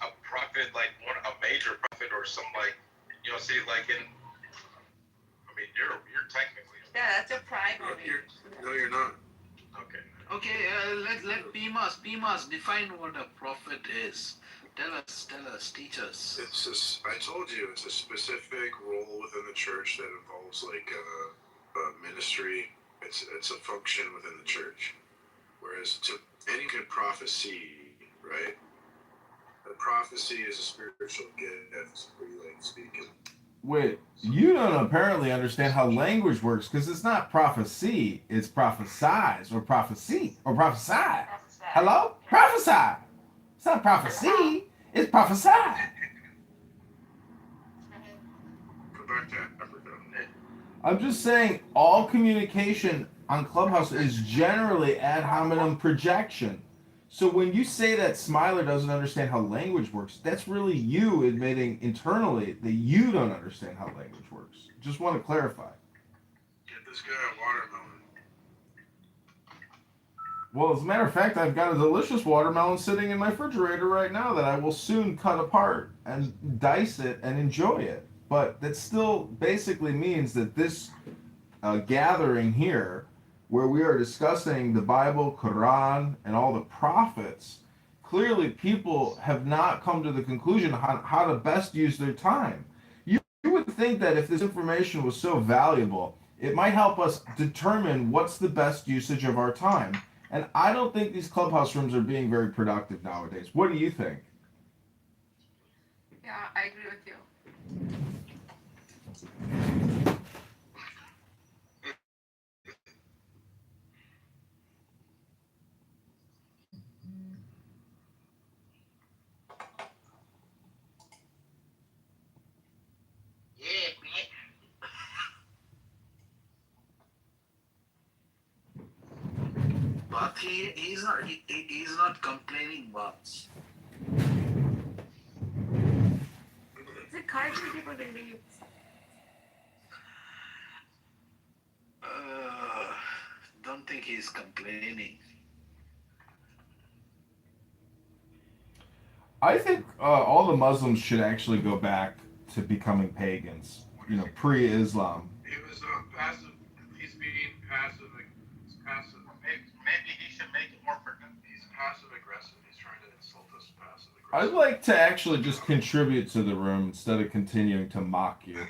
[SPEAKER 1] a prophet, like a major prophet or some like see like in. I mean, you're technically.
[SPEAKER 4] Yeah, that's a primary.
[SPEAKER 8] No, you're not.
[SPEAKER 1] Okay.
[SPEAKER 7] Okay, let Pimas define what a prophet is. Tell us, teach us.
[SPEAKER 8] I told you, it's a specific role within the church that involves like a ministry. It's a function within the church. Whereas any good prophecy, right? A prophecy is a spiritual gift where you like speaking.
[SPEAKER 6] Wait, you don't apparently understand how language works because it's not prophecy, it's prophesize or prophecy or prophesy. Hello? Prophesy. It's not prophecy, it's prophesy.
[SPEAKER 8] Go back to Africa.
[SPEAKER 6] I'm just saying all communication on Clubhouse is generally ad hominem projection. So when you say that Smiler doesn't understand how language works, that's really you admitting internally that you don't understand how language works. Just want to clarify.
[SPEAKER 8] Get this guy a watermelon.
[SPEAKER 6] Well, as a matter of fact, I've got a delicious watermelon sitting in my refrigerator right now that I will soon cut apart and dice it and enjoy it. But that still basically means that this gathering here, where we are discussing the Bible, Quran, and all the prophets, clearly people have not come to the conclusion on how to best use their time. You would think that if this information was so valuable, it might help us determine what's the best usage of our time. And I don't think these clubhouse rooms are being very productive nowadays. What do you think?
[SPEAKER 4] Yeah, I agree with you.
[SPEAKER 3] Yeah, man. But he's not complaining much.
[SPEAKER 4] It's encouraging people to leave.
[SPEAKER 7] Don't think he's complaining.
[SPEAKER 6] I think all the Muslims should actually go back to becoming pagans, pre-Islam.
[SPEAKER 8] He was passive. He's being passive. He's passive.
[SPEAKER 1] Maybe he should make it more productive.
[SPEAKER 8] He's passive aggressive. He's trying to insult us passive
[SPEAKER 6] I'd
[SPEAKER 8] aggressive.
[SPEAKER 6] like to actually just contribute to the room instead of continuing to mock you.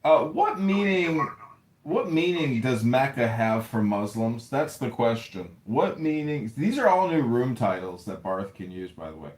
[SPEAKER 6] What meaning does Mecca have for Muslims? That's the question. What meaning? These are all new room titles that Barth can use, by the way.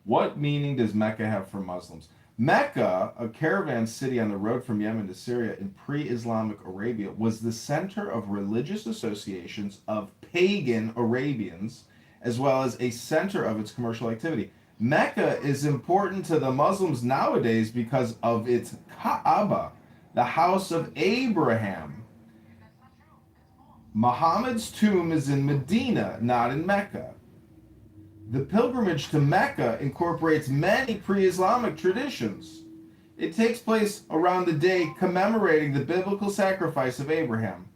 [SPEAKER 6] What meaning does Mecca have for Muslims? Mecca, a caravan city on the road from Yemen to Syria in pre-Islamic Arabia, was the center of religious associations of pagan Arabians, as well as a center of its commercial activity. Mecca is important to the Muslims nowadays because of its Kaaba, the house of Abraham. Muhammad's tomb is in Medina, not in Mecca. The pilgrimage to Mecca incorporates many pre-Islamic traditions. It takes place around the day commemorating the biblical sacrifice of Abraham.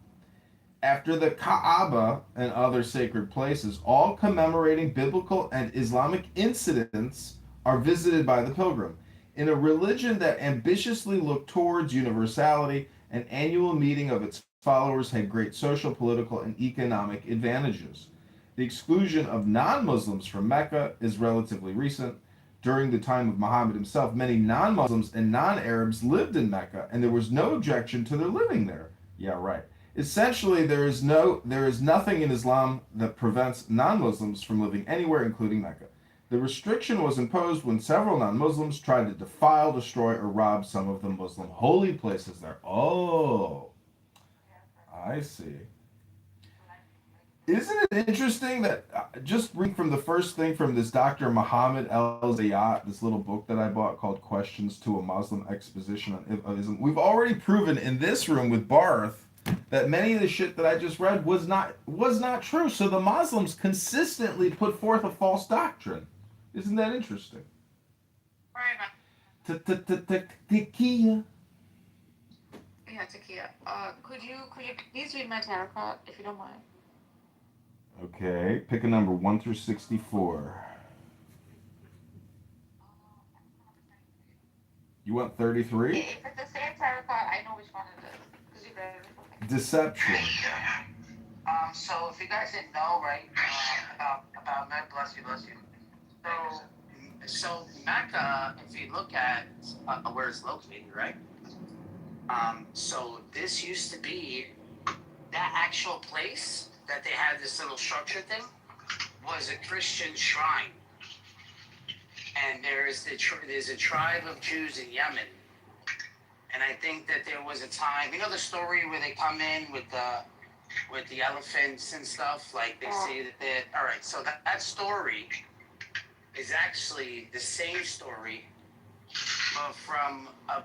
[SPEAKER 6] After the Kaaba and other sacred places, all commemorating biblical and Islamic incidents are visited by the pilgrim. In a religion that ambitiously looked towards universality, an annual meeting of its followers had great social, political, and economic advantages. The exclusion of non-Muslims from Mecca is relatively recent. During the time of Muhammad himself, many non-Muslims and non-Arabs lived in Mecca, and there was no objection to their living there. Yeah, right. Essentially, there is nothing in Islam that prevents non-Muslims from living anywhere, including Mecca. The restriction was imposed when several non-Muslims tried to defile, destroy, or rob some of the Muslim holy places there. Oh, I see. Isn't it interesting that just read from the first thing from this Dr. Muhammad El Zayat, this little book that I bought called Questions to a Muslim Exposition of Islam. We've already proven in this room with Barth that many of the shit that I just read was not true. So the Muslims consistently put forth a false doctrine. Isn't that interesting? Takia.
[SPEAKER 5] Yeah, Takia. Could you please read my tarot card if you don't mind?
[SPEAKER 6] Okay, pick a number 1 through 64. You want 33?
[SPEAKER 5] If it's the same tarot card, I know which one it is. Because you read it before me.
[SPEAKER 6] Deception.
[SPEAKER 3] So if you guys didn't know, right, about Mecca, bless you. So Mecca, if you look at where it's located, right? So this used to be that actual place that they had this little structure thing was a Christian shrine, and there's a tribe of Jews in Yemen, and I think that there was a time, you know, the story where they come in with the elephants and stuff, like they say that they all right. So that story is actually the same story, but from a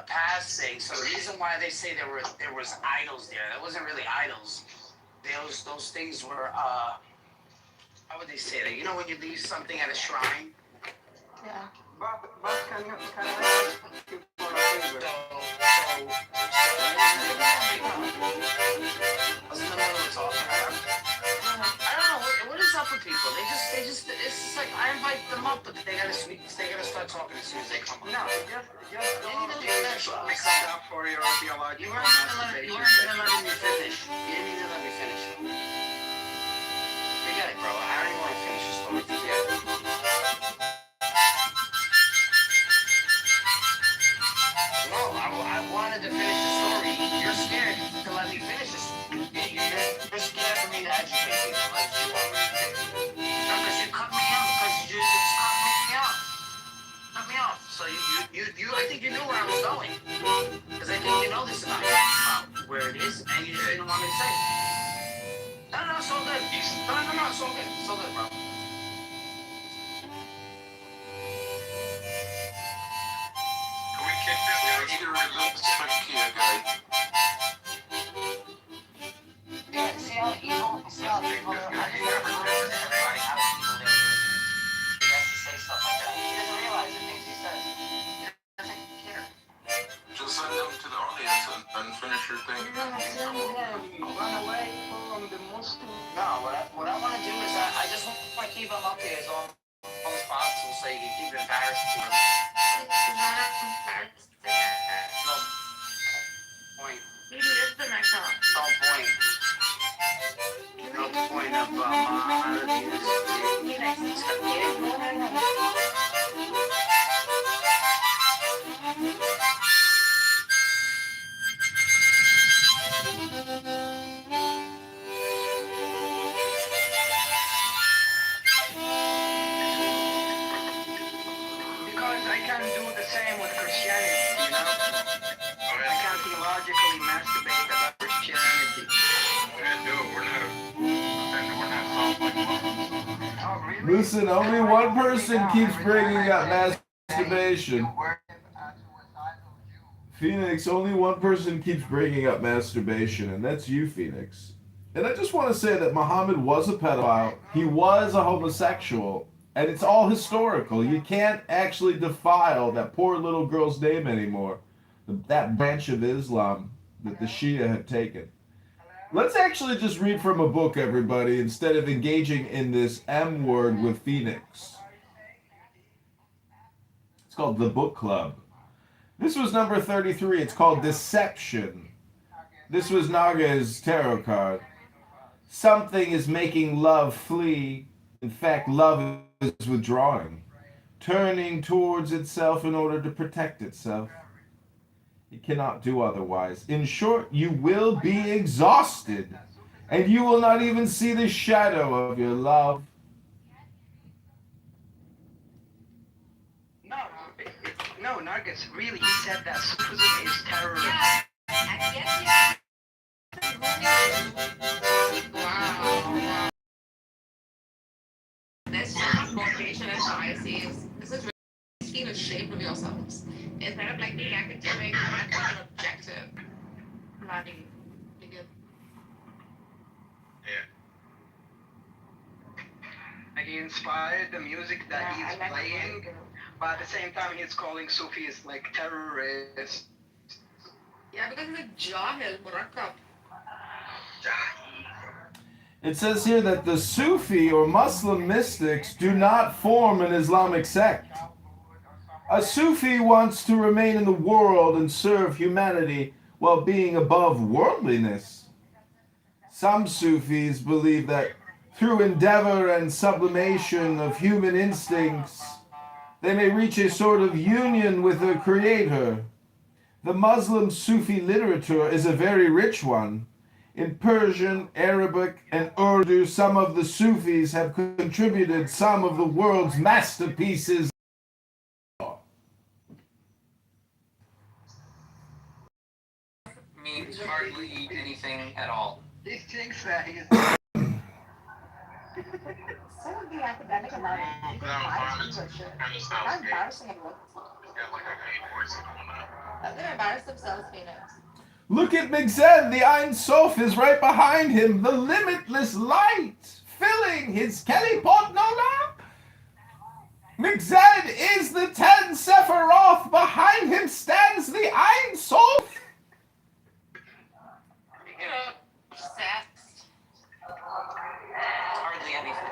[SPEAKER 3] past thing. So the reason why they say there was idols there, that wasn't really idols. Those things were how would they say that? You know when you leave something at a shrine?
[SPEAKER 5] Yeah.
[SPEAKER 7] But can I ask you for a favor?
[SPEAKER 3] Wasn't the middle of talking about? I don't know what is up with people. They just it's just like I invite them up, but they gotta start talking as soon as they come up.
[SPEAKER 7] No, just
[SPEAKER 3] Finish.
[SPEAKER 7] mix it up for your theological
[SPEAKER 3] You weren't even letting me finish. You didn't even let me finish. Forget it, bro. I don't even want to finish the story. Forget it. No, I wanted to finish the story. You're scared to let me finish this. You're scared for me to educate people. Like you want me to do. No, because you cut me off. Because you just cut me off. Cut me off. So I think you knew where I was going. Because I think you know this about where it is, and you just didn't want me to say it. No, it's all good. No, it's all good. It's all good, bro.
[SPEAKER 1] Can we kick this guy?
[SPEAKER 8] Let's get rid of this Takia guy.
[SPEAKER 3] Yeah, see how evil I just never noticed everybody how evil they are. He has to say stuff like that. He doesn't realize the things he says. He doesn't care.
[SPEAKER 8] Just send them to the audience and finish your thing.
[SPEAKER 7] run away from the Muslim.
[SPEAKER 3] No, what I want to do is I just want to keep him up here as long as possible so you can keep embarrassing him. No point.
[SPEAKER 4] You listen, I thought.
[SPEAKER 3] No point. No point of
[SPEAKER 7] Because I can do the same with Christianity, you know? I can theologically masturbate about Christianity.
[SPEAKER 1] And no, we're not Muslims.
[SPEAKER 7] Oh, really?
[SPEAKER 6] Listen, only one person keeps bringing up masturbation. Phoenix, only one person keeps bringing up masturbation, and that's you, Phoenix. And I just want to say that Muhammad was a pedophile. He was a homosexual. And it's all historical. You can't actually defile that poor little girl's name anymore. That branch of Islam that the Shia had taken. Let's actually just read from a book, everybody, instead of engaging in this M word with Phoenix. It's called The Book Club. This was number 33. It's called Deception. This was Naga's tarot card. Something is making love flee. In fact, love is withdrawing, turning towards itself in order to protect itself. He cannot do otherwise. In short, you will be exhausted, and you will not even see the shadow of your love.
[SPEAKER 7] No, no, Nuggets. Really, he said that Sufism is terrorism.
[SPEAKER 4] Yeah, I get wow. There's so much motivation and biases. This is really feel ashamed of yourselves. Instead of like being academic, you might want an objective. Bloody.
[SPEAKER 1] Yeah.
[SPEAKER 7] Like, he inspired the music that
[SPEAKER 4] Yeah,
[SPEAKER 7] he's
[SPEAKER 4] I like
[SPEAKER 7] playing,
[SPEAKER 4] that.
[SPEAKER 7] but at the same time, he's calling Sufis like terrorists.
[SPEAKER 4] Yeah, because it's a jahil, murakkab.
[SPEAKER 6] It says here that the Sufi or Muslim mystics do not form an Islamic sect. A Sufi wants to remain in the world and serve humanity while being above worldliness. Some Sufis believe that through endeavor and sublimation of human instincts, they may reach a sort of union with their creator. The Muslim Sufi literature is a very rich one. In Persian, Arabic, and Urdu, some of the Sufis have contributed some of the world's masterpieces.
[SPEAKER 3] Means hardly anything at all.
[SPEAKER 7] He thinks that he's.
[SPEAKER 2] So the academic about it.
[SPEAKER 1] Kind of sounds
[SPEAKER 2] How
[SPEAKER 1] gay.
[SPEAKER 2] embarrassing it looks.
[SPEAKER 1] Got like a gay voice going on.
[SPEAKER 2] They're embarrassed themselves, Phoenix.
[SPEAKER 6] Look at Migzed, the Ein Sof is right behind him, the limitless light filling his Kelipot Nola. Migzed is the 10 Sephiroth, behind him stands the Ein Sof.
[SPEAKER 4] Obsessed.
[SPEAKER 3] Hardly anything.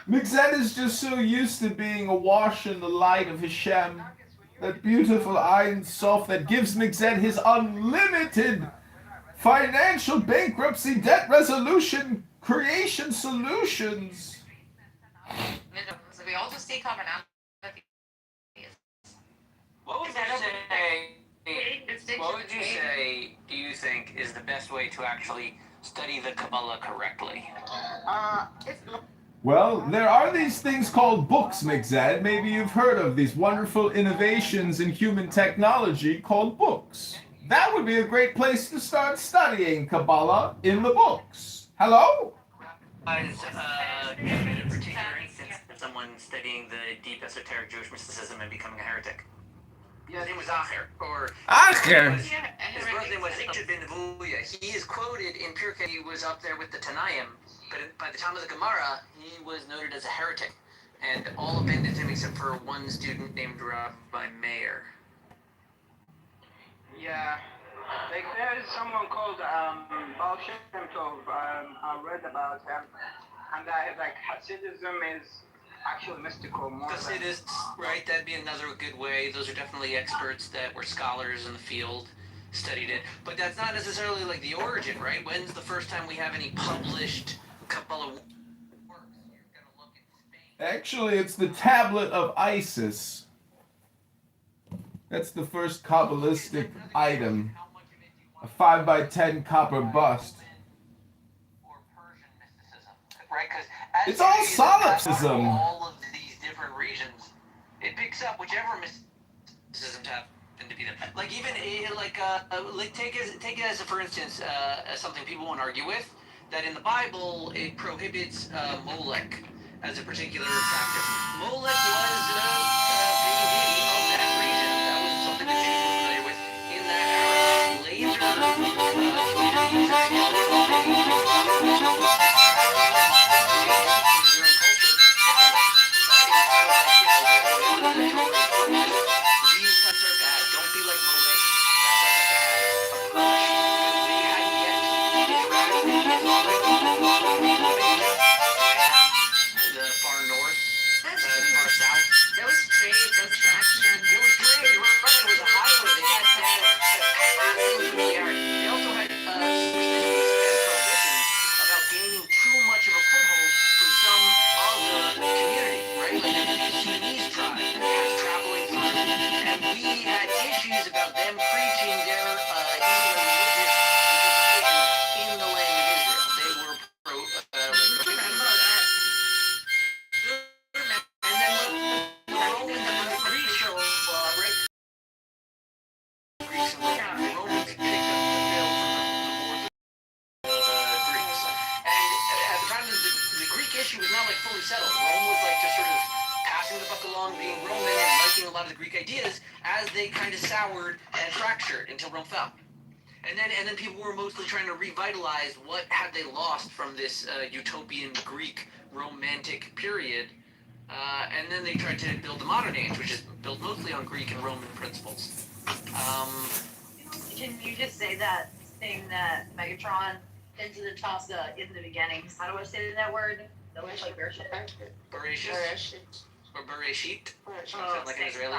[SPEAKER 6] Migzed is just so used to being awash in the light of Hashem, that beautiful Ein Sof that gives Migzed his unlimited financial bankruptcy, debt resolution, creation solutions.
[SPEAKER 4] So we also see commonalities.
[SPEAKER 3] What would you say? What would you say? Do you think is the best way to actually study the Kabbalah correctly?
[SPEAKER 6] Well, there are these things called books, Migzed. Maybe you've heard of these wonderful innovations in human technology called books. That would be a great place to start studying Kabbalah, in the books. Hello?
[SPEAKER 3] In particular instance of someone studying the deep esoteric Jewish mysticism and becoming a heretic. His name was Acher, or
[SPEAKER 6] Acher.
[SPEAKER 3] his brother's name was Ichud ben Nevuya. He is quoted in Pirkei. He was up there with the Tanaim, but by the time of the Gemara, he was noted as a heretic, and all abandoned him except for one student named Rabbi Meir.
[SPEAKER 7] Yeah. Like, there's someone called Baal Shem Tov. I read about him, and that like Hasidism is actually mystical more than.
[SPEAKER 3] Hasidists, right? That'd be another good way. Those are definitely experts that were scholars in the field, studied it. But that's not necessarily like the origin, right? When's the first time we have any published Kabbalah works? You're gonna look in Spain.
[SPEAKER 6] Actually, it's the Tablet of Isis. That's the first Kabbalistic item. A 5x10 copper bust.
[SPEAKER 3] Or Persian mysticism, right? Because
[SPEAKER 6] It's all solipsism.
[SPEAKER 3] all of these different regions, it picks up whichever mysticism happen to be them. Like even like take it as a, for instance, as something people won't argue with, that in the Bible it prohibits Molech as a particular factor. Molech was a pagan deity of that region. That was something that Jews were familiar with in that era. These cuts are bad. Don't be like Molech. That's like a bad. They hadn't yet interacted with the far north, the far south. That was
[SPEAKER 9] lot of the Greek ideas as they kind of soured and fractured until Rome fell. And then people were mostly trying to revitalize what had they lost from this utopian Greek romantic period. And then they tried to build the modern age, which is built mostly on Greek and Roman principles.
[SPEAKER 10] Can you just say that thing that Megatron into the Tasa in the beginning? How do I say that word? That was like Bereshit.
[SPEAKER 9] Bereshit. Or Bereshit. Sound like an Israeli.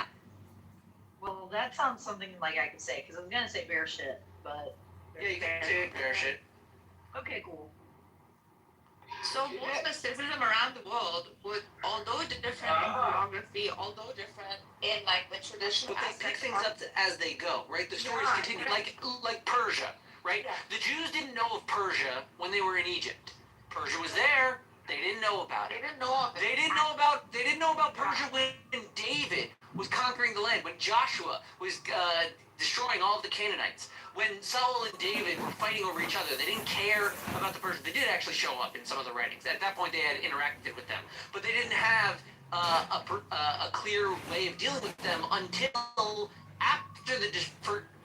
[SPEAKER 10] Well, that sounds something like I could say, because I was going to say Bereshit, but...
[SPEAKER 9] Yeah, you can say Bereshit.
[SPEAKER 10] Okay, cool.
[SPEAKER 4] So most mysticism around the world would, although different in geography, although different in like the traditional
[SPEAKER 9] But they pick things up as they go, right? The stories
[SPEAKER 4] Yeah,
[SPEAKER 9] continue,
[SPEAKER 4] right.
[SPEAKER 9] like Persia, right?
[SPEAKER 4] Yeah.
[SPEAKER 9] The Jews didn't know of Persia when they were in Egypt. Persia was there. They didn't know about
[SPEAKER 4] They
[SPEAKER 9] it.
[SPEAKER 4] didn't know of it.
[SPEAKER 9] They didn't know about Persia when David was conquering the land, when Joshua was destroying all of the Canaanites, when Saul and David were fighting over each other. They didn't care about the Persians. They did actually show up in some of the writings. At that point, they had interacted with them, but they didn't have a clear way of dealing with them until after the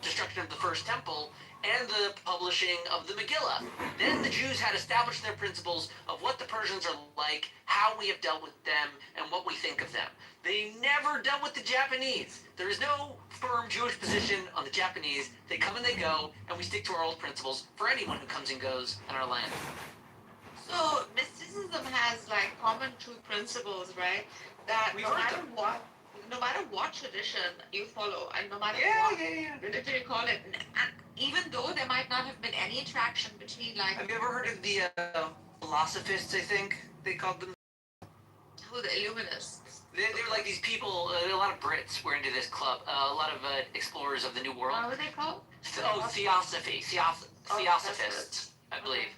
[SPEAKER 9] destruction of the first temple and the publishing of the Megillah. Then the Jews had established their principles of what the Persians are like, how we have dealt with them, and what we think of them. They never dealt with the Japanese. There is no firm Jewish position on the Japanese. They come and they go, and we stick to our old principles for anyone who comes and goes in our land.
[SPEAKER 4] So mysticism has like common truth principles, right? That
[SPEAKER 9] We've
[SPEAKER 4] no
[SPEAKER 9] heard
[SPEAKER 4] matter
[SPEAKER 9] them.
[SPEAKER 4] what tradition you follow, and no matter
[SPEAKER 9] Yeah.
[SPEAKER 4] what religion you call it, and even though there might not have been any interaction between like
[SPEAKER 9] Have you ever heard of the philosophists, I think they called them?
[SPEAKER 4] who the Illuminists.
[SPEAKER 9] They were like these people, a lot of Brits were into this club, a lot of explorers of the New World.
[SPEAKER 4] What were they called?
[SPEAKER 9] Theosophists, I believe.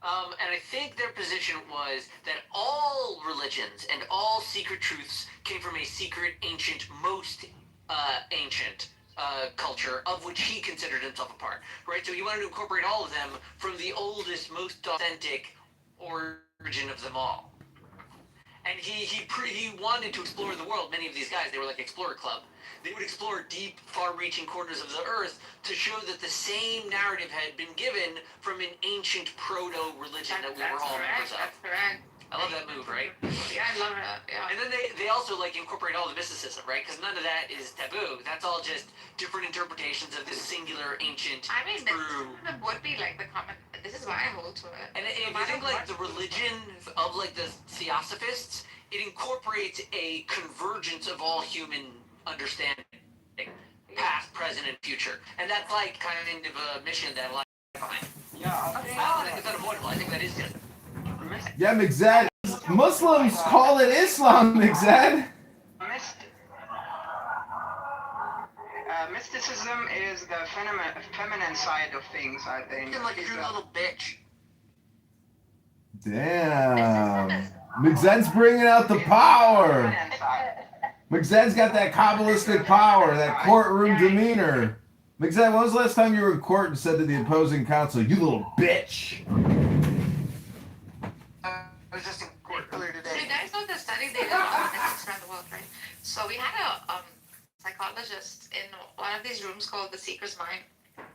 [SPEAKER 9] And I think their position was that all religions and all secret truths came from a secret, ancient, most ancient culture of which he considered himself a part, right? So he wanted to incorporate all of them from the oldest, most authentic origin of them all. And he wanted to explore the world. Many of these guys, they were like Explorer Club. They would explore deep, far-reaching corners of the earth to show that the same narrative had been given from an ancient proto-religion that we were all members of.
[SPEAKER 4] That's correct.
[SPEAKER 9] I love that move, right?
[SPEAKER 4] Yeah, I love it. Yeah.
[SPEAKER 9] And then they also like incorporate all the mysticism, right? Because none of that is taboo. That's all just different interpretations of this singular, ancient,
[SPEAKER 4] I mean,
[SPEAKER 9] true.
[SPEAKER 4] mysticism would be like the common. This is why I hold to it.
[SPEAKER 9] And if you think like the religion of like the Theosophists, it incorporates a convergence of all human understanding, past, present, and future. And that's like kind of a mission that a lot of people find.
[SPEAKER 7] Yeah,
[SPEAKER 9] I don't think it's unavoidable. I think that is good.
[SPEAKER 6] Yeah, Migzad. Muslims call it Islam, Migzad.
[SPEAKER 7] Mysticism is the feminine side of things, I think.
[SPEAKER 9] You're like a true little bitch.
[SPEAKER 6] Damn. Migzad's bringing out the power.
[SPEAKER 7] Feminine side.
[SPEAKER 6] Migzad's got that Kabbalistic power, that courtroom demeanor. Migzad, when was the last time you were in court and said to the opposing counsel, "You little bitch"?
[SPEAKER 9] I was just in court earlier
[SPEAKER 4] So
[SPEAKER 9] today.
[SPEAKER 4] you guys know the study they did on mystics around the world, right? So we had a psychologist in one of these rooms called The Seeker's Mind,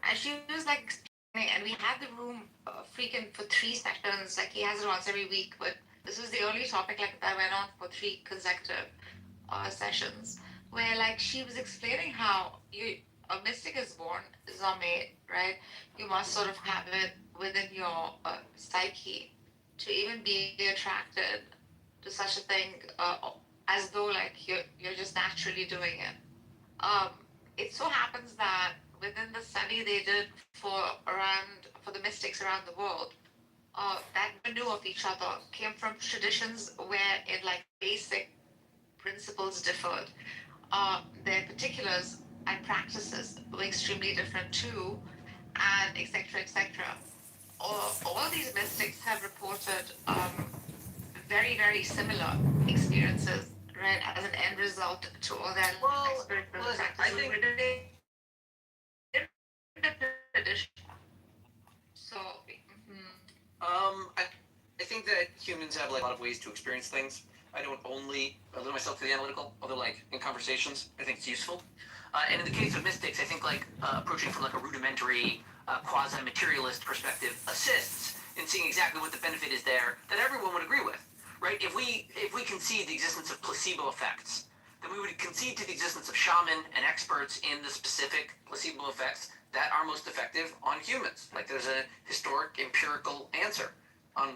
[SPEAKER 4] and she was like explaining, and we had the room freaking for 3 sessions. Like he has it once every week, but this was the only topic like that went on for 3 consecutive sessions, where like she was explaining how a mystic is born, is not made, right? You must sort of have it within your psyche to even be attracted to such a thing, as though like you're just naturally doing it. It so happens that within the study they did for the mystics around the world, that knew of each other came from traditions where in like basic principles differed. Their particulars and practices were extremely different too, and etc. All these mystics have reported very, very similar experiences, right, as an end result to all their spiritual
[SPEAKER 9] listen,
[SPEAKER 4] practices.
[SPEAKER 9] I think-
[SPEAKER 4] So,
[SPEAKER 9] I think that humans have like a lot of ways to experience things. I don't only limit myself to the analytical, although like in conversations, I think it's useful. And in the case of mystics, I think like approaching from like a rudimentary, quasi-materialist perspective assists in seeing exactly what the benefit is there that everyone would agree with, right? If we concede the existence of placebo effects, then we would concede to the existence of shaman and experts in the specific placebo effects that are most effective on humans. Like there's a historic empirical answer on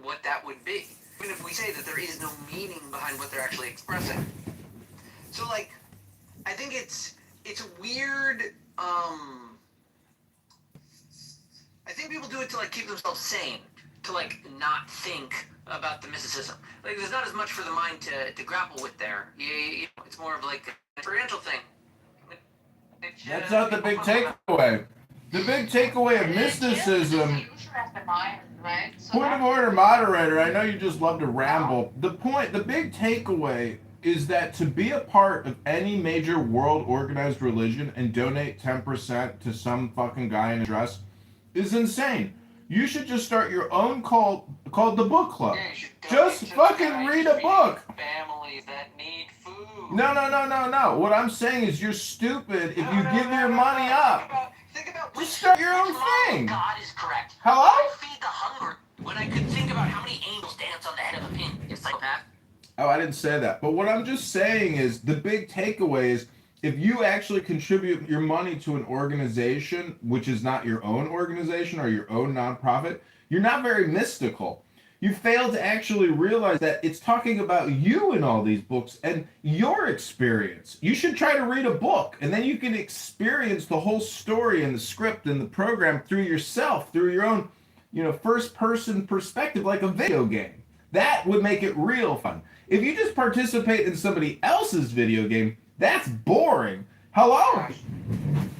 [SPEAKER 9] what that would be. Even if we say that there is no meaning behind what they're actually expressing. So like, I think it's weird, I think people do it to like keep themselves sane, to like not think about the mysticism. Like there's not as much for the mind to grapple with there. It's more of like an experiential thing.
[SPEAKER 6] That's not the big takeaway. The big takeaway of mysticism. Point of order, moderator. I know you just love to ramble. The big takeaway is that to be a part of any major world organized religion and donate 10% to some fucking guy in a dress is insane. You should just start your own cult called the Book Club. Just fucking read a book.
[SPEAKER 9] Families that need food.
[SPEAKER 6] No. What I'm saying is you're stupid if you give your money up.
[SPEAKER 9] Think about
[SPEAKER 6] Just start your own thing.
[SPEAKER 9] God is correct.
[SPEAKER 6] Hello?
[SPEAKER 9] I feed the hunger when I could think about how many angels dance on the head of a pin. You psychopath.
[SPEAKER 6] Oh, I didn't say that. But what I'm just saying is the big takeaway is if you actually contribute your money to an organization which is not your own organization or your own nonprofit, you're not very mystical. You fail to actually realize that it's talking about you in all these books and your experience. You should try to read a book, and then you can experience the whole story and the script and the program through yourself, through your own, first-person perspective, like a video game. That would make it real fun. If you just participate in somebody else's video game, that's boring. Hello?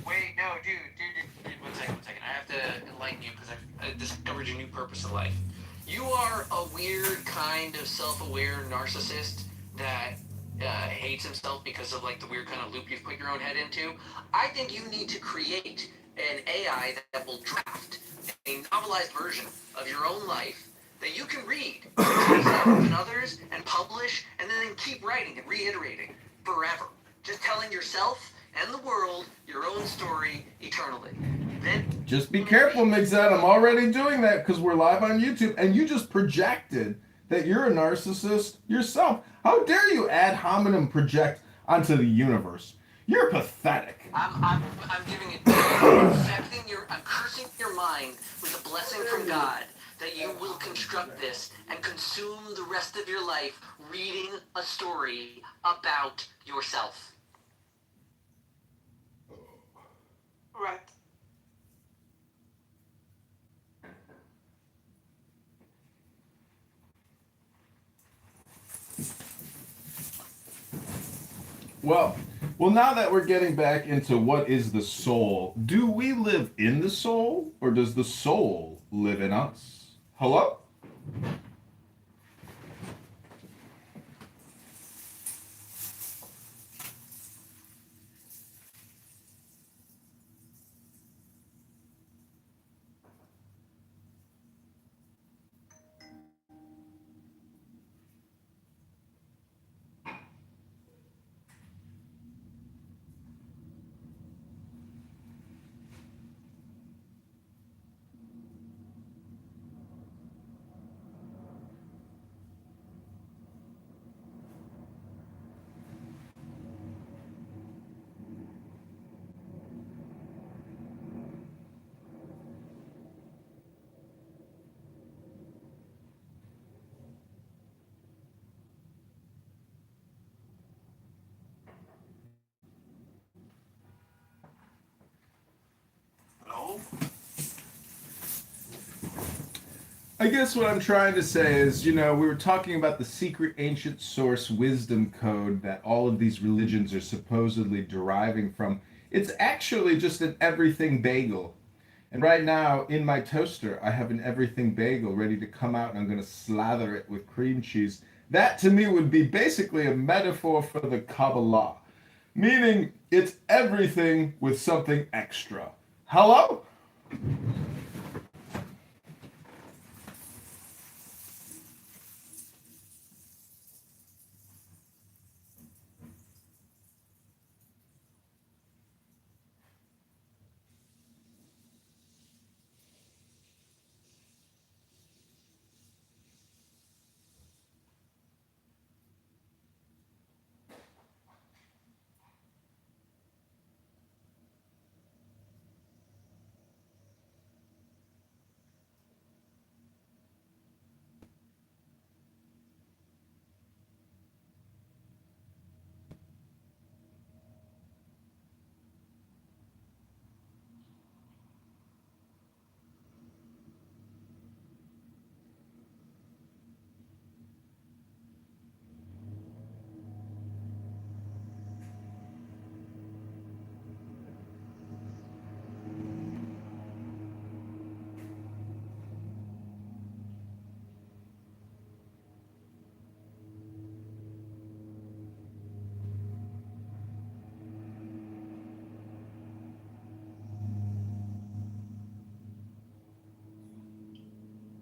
[SPEAKER 9] Wait, no, dude. One second. I have to enlighten you because I've discovered your new purpose in life. You are a weird kind of self-aware narcissist that hates himself because of like the weird kind of loop you've put your own head into. I think you need to create an AI that will draft a novelized version of your own life that you can read to yourself and others and publish and then keep writing and reiterating forever. Just telling yourself and the world your own story eternally. Then
[SPEAKER 6] just be careful, Mixed. I'm already doing that because we're live on YouTube, and you just projected that you're a narcissist yourself. How dare you ad hominem project onto the universe? You're pathetic.
[SPEAKER 9] I'm giving it. I'm cursing your mind with a blessing from God that you will construct this and consume the rest of your life reading a story about yourself.
[SPEAKER 7] Right.
[SPEAKER 6] Well, now that we're getting back into what is the soul, do we live in the soul, or does the soul live in us? Hello? I guess what I'm trying to say is, we were talking about the secret ancient source wisdom code that all of these religions are supposedly deriving from. It's actually just an everything bagel. And right now, in my toaster, I have an everything bagel ready to come out, and I'm going to slather it with cream cheese. That, to me, would be basically a metaphor for the Kabbalah, meaning it's everything with something extra. Hello?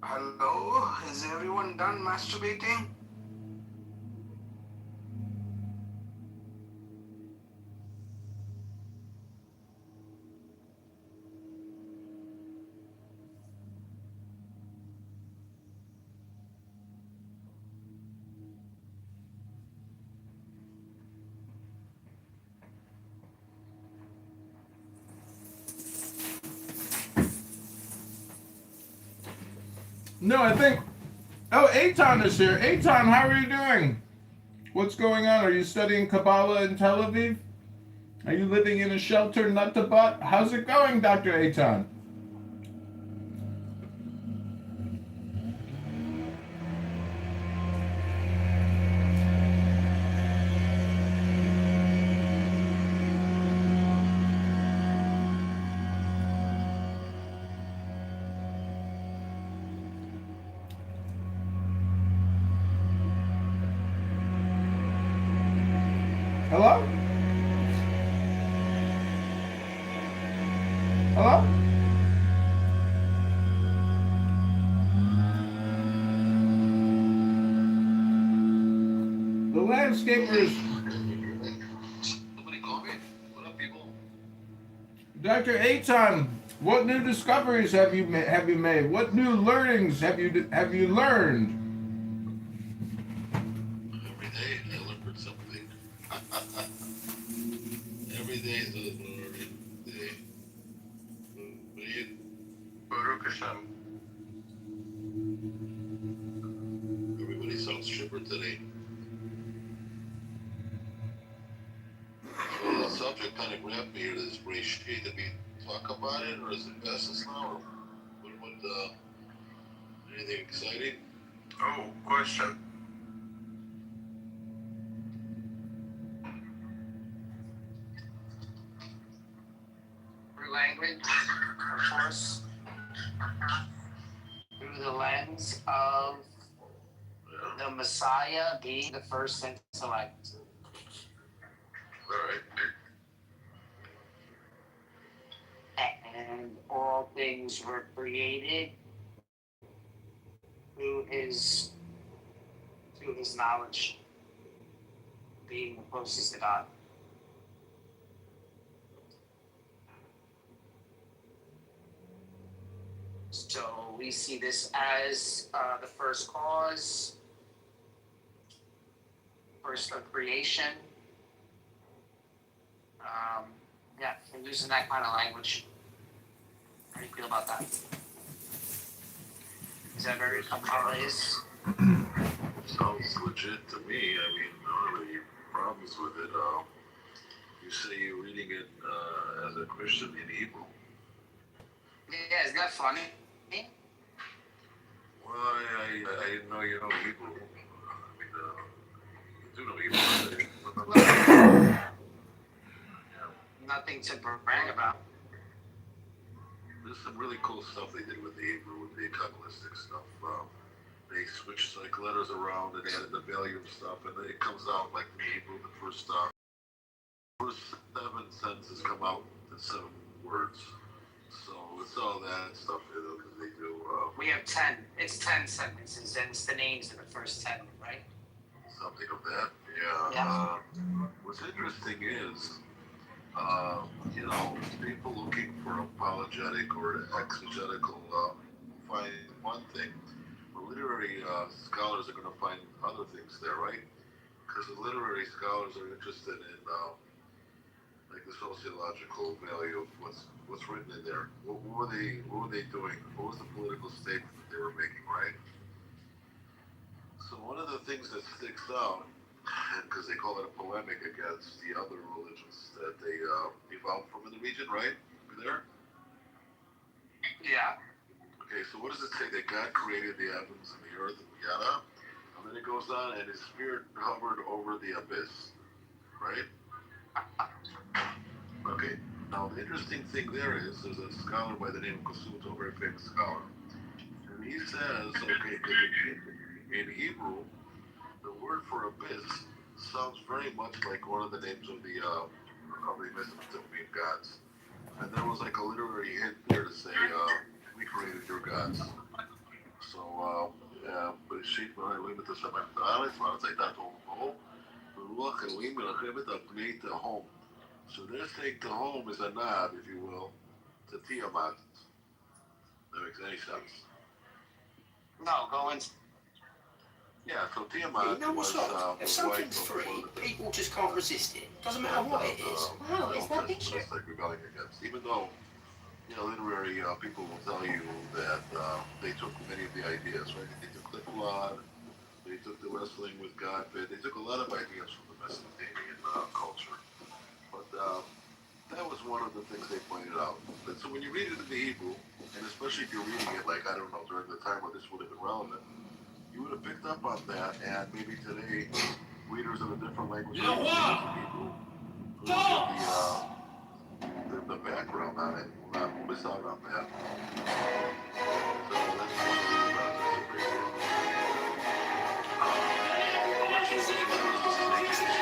[SPEAKER 7] Hello? Is everyone done masturbating?
[SPEAKER 6] No, I think. Oh, Eitan is here. Eitan, how are you doing? What's going on? Are you studying Kabbalah in Tel Aviv? Are you living in a shelter, nut to butt? How's it going, Dr. Eitan? Hello? Hello? The landscapers.
[SPEAKER 1] Somebody call me. What up, people?
[SPEAKER 6] Dr. Eitan, what new discoveries have you made? What new learnings have you learned?
[SPEAKER 1] Every day I learn something. Every day is a learning day. What do you? Baruch Hashem. Everybody sounds chipper today. So the subject kind of grabbed me here. This Breshit. Did we talk about it, or is it past us now? Or anything exciting? Oh, question.
[SPEAKER 3] Through language, of course, through the lens of the Messiah being the first intellect.
[SPEAKER 1] All right.
[SPEAKER 3] And all things were created through his knowledge, being the closest to God. So we see this as the first cause, first of creation. Yeah, we're using that kind of language. How do you feel about that? Is that very Kabbalist?
[SPEAKER 1] Sounds legit to me. I mean, I don't have any problems with it. You say you're reading it as a Christian in Hebrew.
[SPEAKER 3] Yeah, isn't that funny?
[SPEAKER 1] Well, I didn't know you know Hebrew. I mean, you do know Hebrew. But
[SPEAKER 3] yeah. Nothing to brag about.
[SPEAKER 1] There's some really cool stuff they did with the Hebrew, with the Kabbalistic stuff. They switched like letters around and added the value of stuff, and then it comes out like the Hebrew, the first 7 sentences come out in 7 words. So it's all that stuff because they do.
[SPEAKER 3] We have 10. It's 10 sentences, and it's the names of the first 10, right?
[SPEAKER 1] Something of that. Yeah. What's interesting is, people looking for apologetic or exegetical find one thing. But literary scholars are going to find other things there, right? Because the literary scholars are interested in like the sociological value of what's written in there. What were they doing? What was the political statement that they were making, right? So one of the things that sticks out, because they call it a polemic against the other religions that they evolved from in the region, right? You there?
[SPEAKER 3] Yeah.
[SPEAKER 1] Okay, so what does it say? That God created the heavens and the earth and yada? And then it goes on, and his spirit hovered over the abyss, right? Okay, now the interesting thing there is, there's a scholar by the name of Kitover, a very famous scholar, and he says, okay, in Hebrew, the word for abyss sounds very much like one of the names of the Mesopotamian gods. And there was like a literary hint there to say, we created your gods. So
[SPEAKER 11] בראשית ברא אלוהים את השמיים ואת הארץ, והארץ הייתה תוהו ובוהו, ורוח אלוהים מרחבת על פני תהום. So they're saying Tehom is a nod, if you will, to Tiamat. That makes any sense.
[SPEAKER 3] No, go in.
[SPEAKER 11] Yeah, so Tiamat was
[SPEAKER 9] if something's free, people just can't resist it. Doesn't matter what it is.
[SPEAKER 11] Wow, is that picture? It's like rebelling against. Even though, literary people will tell you that they took many of the ideas, right? They took the flood, they took the wrestling with God, they took a lot of ideas from the Mesopotamian culture. But that was one of the things they pointed out. But so when you read it in the Hebrew, and especially if you're reading it like, I don't know, during the time where this would have been relevant, you would have picked up on that, and maybe today, readers of a different language like Hebrew, who get the background on it, will not miss out on that. So that's one of the reasons I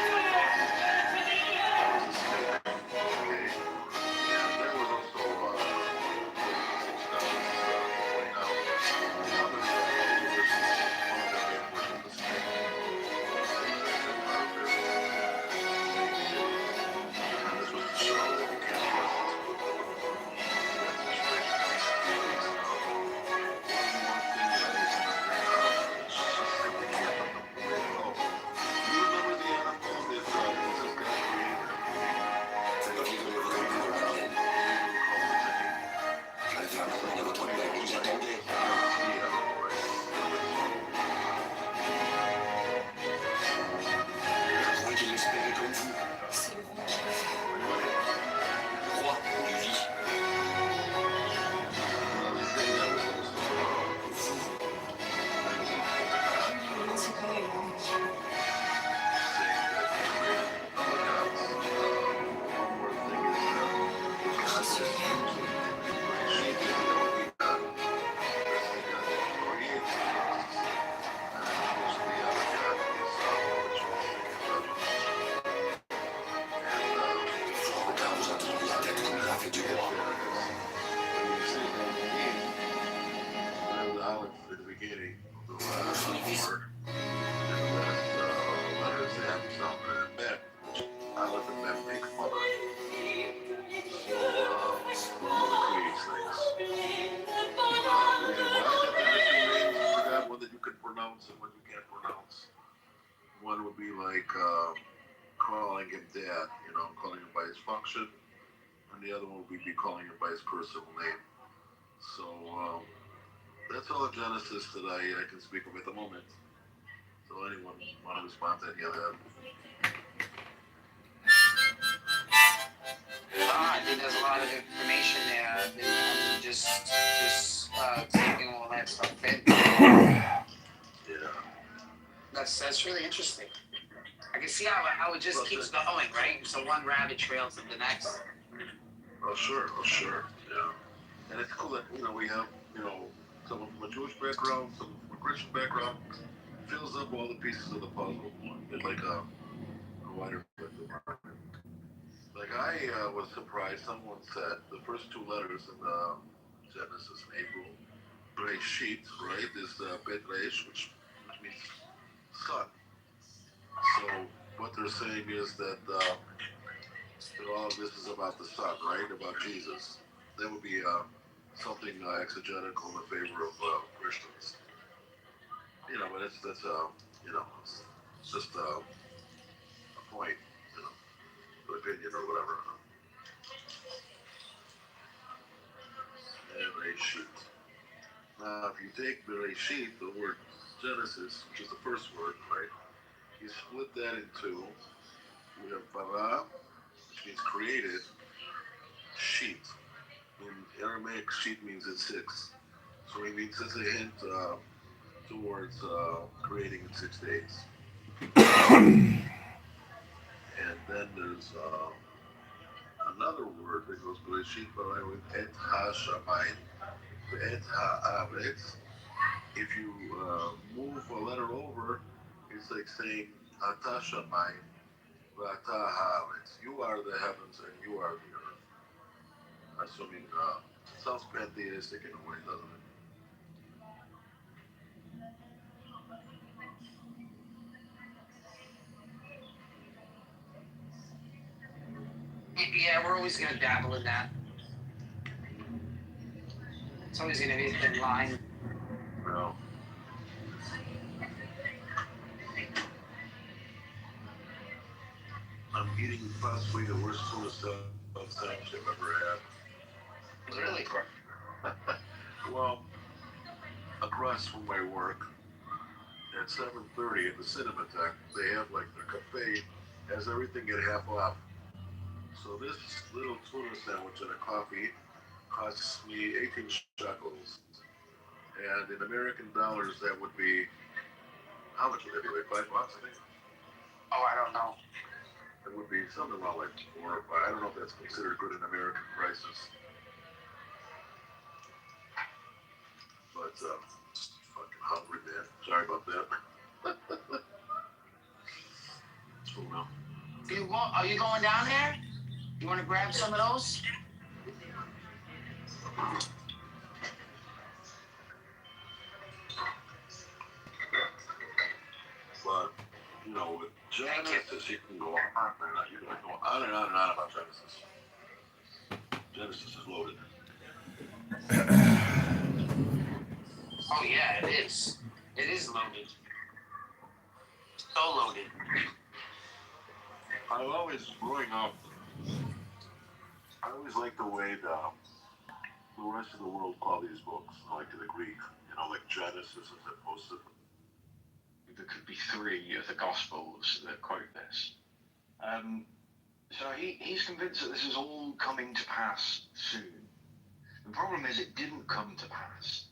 [SPEAKER 11] One would be like calling him dad, calling him by his function, and the other one would be calling him by his personal name. So that's all of Genesis that I can speak of at the moment. So anyone want to respond to any of that?
[SPEAKER 3] I think there's a lot of information there in terms of just taking all that stuff in.
[SPEAKER 11] Yeah.
[SPEAKER 3] That's really interesting. I can see how it just keeps going, right? So one rabbit trail to the next.
[SPEAKER 11] Oh sure, yeah. And it's cool that we have someone from a Jewish background, someone from a Christian background, fills up all the pieces of the puzzle in like a wider department. Like I was surprised. Someone said the first two letters in Genesis and Hebrew, Bereshit, right, is Bet Reish, which means son. So what they're saying is that all of this is about the son, right? About Jesus. That would be something exegetical in favor of Christians. But that's it's just a point, an opinion or whatever. And Bereshit. Now, if you take Bereshit, the word Genesis, which is the first word, right? You split that in two. We have bara, which means created, sheet. In Aramaic, sheet means it's six. So it means it's a hint towards creating in 6 days. And then there's another word that goes Bereshit bara with et ha-shamayim, et ha-aretz. If you move a letter over, it's like saying ata shamayim v'ata haaretz. You are the heavens and you are the earth. Assuming sounds pantheistic in a way, doesn't it?
[SPEAKER 3] Yeah, we're always gonna dabble in that. It's always gonna be a thin line.
[SPEAKER 11] No. I'm eating possibly the worst tuna sandwich I've ever had.
[SPEAKER 3] Really?
[SPEAKER 11] Well, across from my work, at 7:30 at the Cinematheque, they have like their cafe has everything at half off. So this little tuna sandwich and a coffee costs me 18 shekels. And in American dollars, that would be, how much would that be? Like $5, I think?
[SPEAKER 3] Oh, I don't know.
[SPEAKER 11] It would be something around like 4 or 5. I don't know if that's considered good in American prices. But, fucking hungry, man. Sorry about that. Oh, no.
[SPEAKER 3] Are you going down there? You want to grab some of those?
[SPEAKER 11] But, you know, with Genesis, you can go on, man. You can go on and on and on about Genesis. Genesis is loaded.
[SPEAKER 3] Oh yeah, it is. It is loaded. So loaded.
[SPEAKER 11] I always, growing up, I always liked the way the rest of the world call these books, like the Greek, you know, like Genesis as opposed to.
[SPEAKER 12] There could be 3 of the Gospels that quote this. So he's convinced that this is all coming to pass soon. The problem is it didn't come to pass.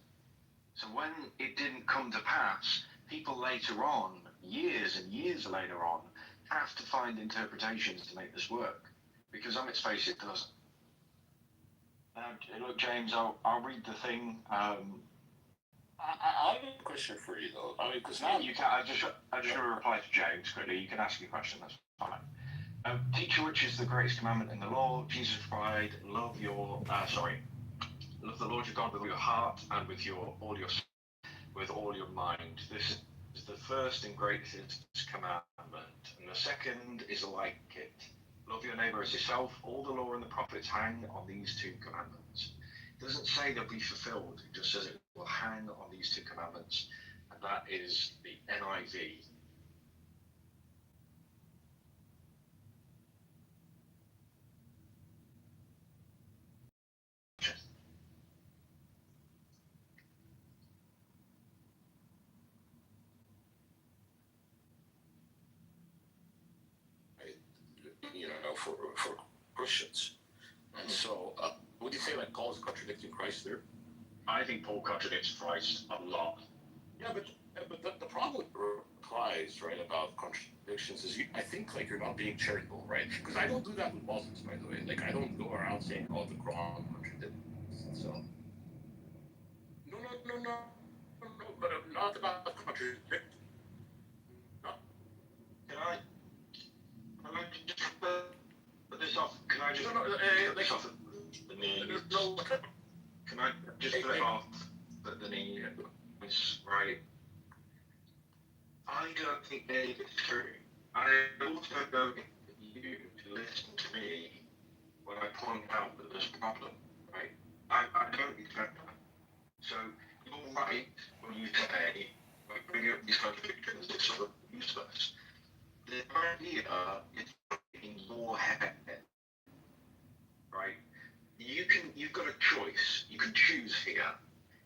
[SPEAKER 12] So when it didn't come to pass, people later on, years and years later on, have to find interpretations to make this work. Because on its face, it doesn't. Look, James, I'll read the thing. I
[SPEAKER 13] have a question for you, though. I mean, because now
[SPEAKER 12] you can. I just want to reply to James quickly. You can ask your question. That's fine. Teacher, which is the greatest commandment in the law? Jesus replied, love the Lord your God with all your heart and with all your mind. This is the first and greatest commandment, and the second is like it. Love your neighbor as yourself. All the law and the prophets hang on these 2 commandments. It doesn't say they'll be fulfilled. It just says it will hang on these 2 commandments, and that is the NIV.
[SPEAKER 13] for Christians. And so, would you say like Paul's contradicting Christ there?
[SPEAKER 12] I think Paul contradicts Christ a lot.
[SPEAKER 13] Yeah, but the problem with replies, right, about contradictions is I think like you're not being charitable, right? Because I don't do that with Muslims, by the way. Like I don't go around saying, "Oh, the Quran contradicts." So no, but not about contradict. No.
[SPEAKER 12] Can I just put this off? Can I just
[SPEAKER 13] put
[SPEAKER 12] this off the knee?
[SPEAKER 13] No.
[SPEAKER 12] Can I just put it off the knee? It's right. I don't think David's true. I also don't get you to listen to me when I point out that there's a problem, right? I don't expect that. So you're right when you say, like, bring up these contradictions, it's sort of useless. The idea is in your head, right? You've got a choice. You can choose here.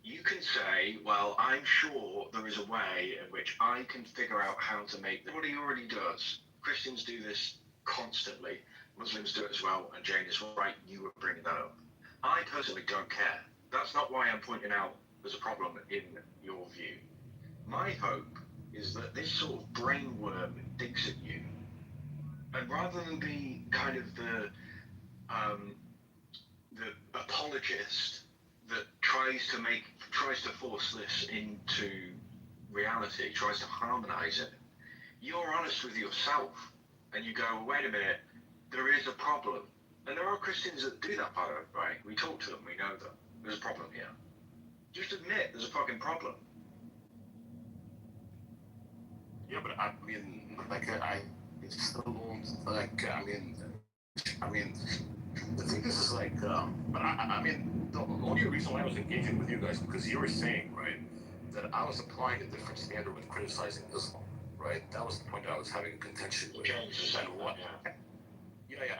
[SPEAKER 12] You can say, well, I'm sure there is a way in which I can figure out how to make this. Everybody already does. Christians do this constantly. Muslims do it as well. And Jane is right, you were bringing that up. I personally don't care. That's not why I'm pointing out there's a problem in your view. My hope is that this sort of brainworm digs at you. And rather than be kind of the apologist that tries to force this into reality, tries to harmonize it, you're honest with yourself and you go, wait a minute, there is a problem. And there are Christians that do that, by the way. We talk to them, we know them. There's a problem here. Just admit there's a fucking problem.
[SPEAKER 13] Yeah, but I mean, like, I still don't, like, I mean, I mean, the thing is like, but I mean, the only reason why I was engaging with you guys because you were saying, right, that I was applying a different standard when criticizing Islam, right? That was the point that I was having a contention with. And what? Yeah.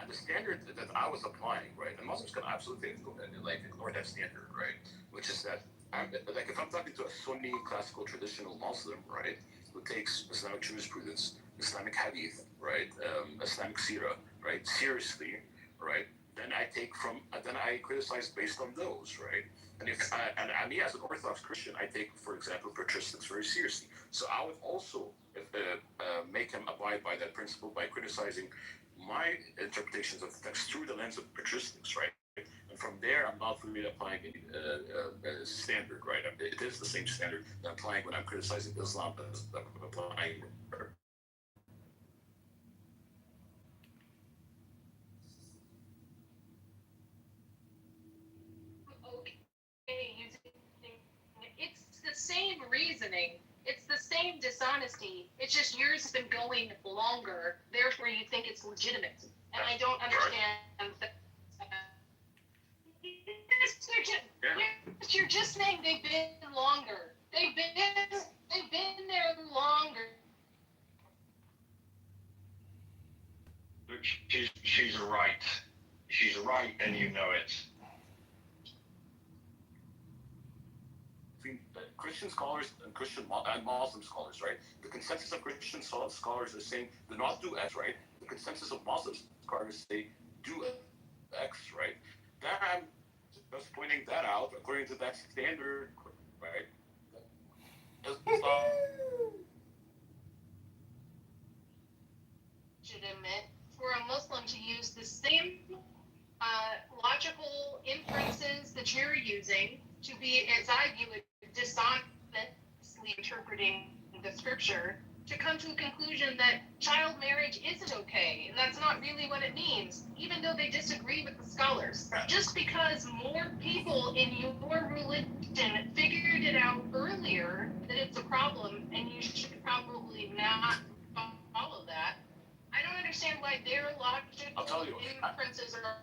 [SPEAKER 13] And the standard that I was applying, right? And Muslims can absolutely ignore that standard, right? Which is that, like, if I'm talking to a Sunni classical traditional Muslim, right, who takes Islamic jurisprudence, Islamic hadith, right, Islamic seerah, right, seriously, right, then I criticize based on those, right? And me as an Orthodox Christian, I take, for example, patristics very seriously. So I would also make him abide by that principle by criticizing my interpretations of the text through the lens of patristics, right? And from there, I'm not really applying any standard, right? It is the same standard that I'm applying when I'm criticizing Islam as I'm applying.
[SPEAKER 5] It's the same reasoning. It's the same dishonesty. It's just yours has been going longer. Therefore, you think it's legitimate. And I don't understand that. You're just saying they've been longer. They've been there longer.
[SPEAKER 12] She's right. She's right, and you know it.
[SPEAKER 13] Between Christian scholars and Muslim scholars, right? The consensus of Christian scholars is saying do not do X, right? The consensus of Muslim scholars say do X, right? Then I'm just pointing that out according to that standard, right?
[SPEAKER 5] Legitimate for a Muslim to use the same logical inferences that you're using to be, as I view it, dishonestly interpreting the scripture to come to a conclusion that child marriage isn't okay, and that's not really what it means, even though they disagree with the scholars. Just because more people in your religion figured it out earlier that it's a problem, and you should probably not follow that, I don't understand why their logical inferences are.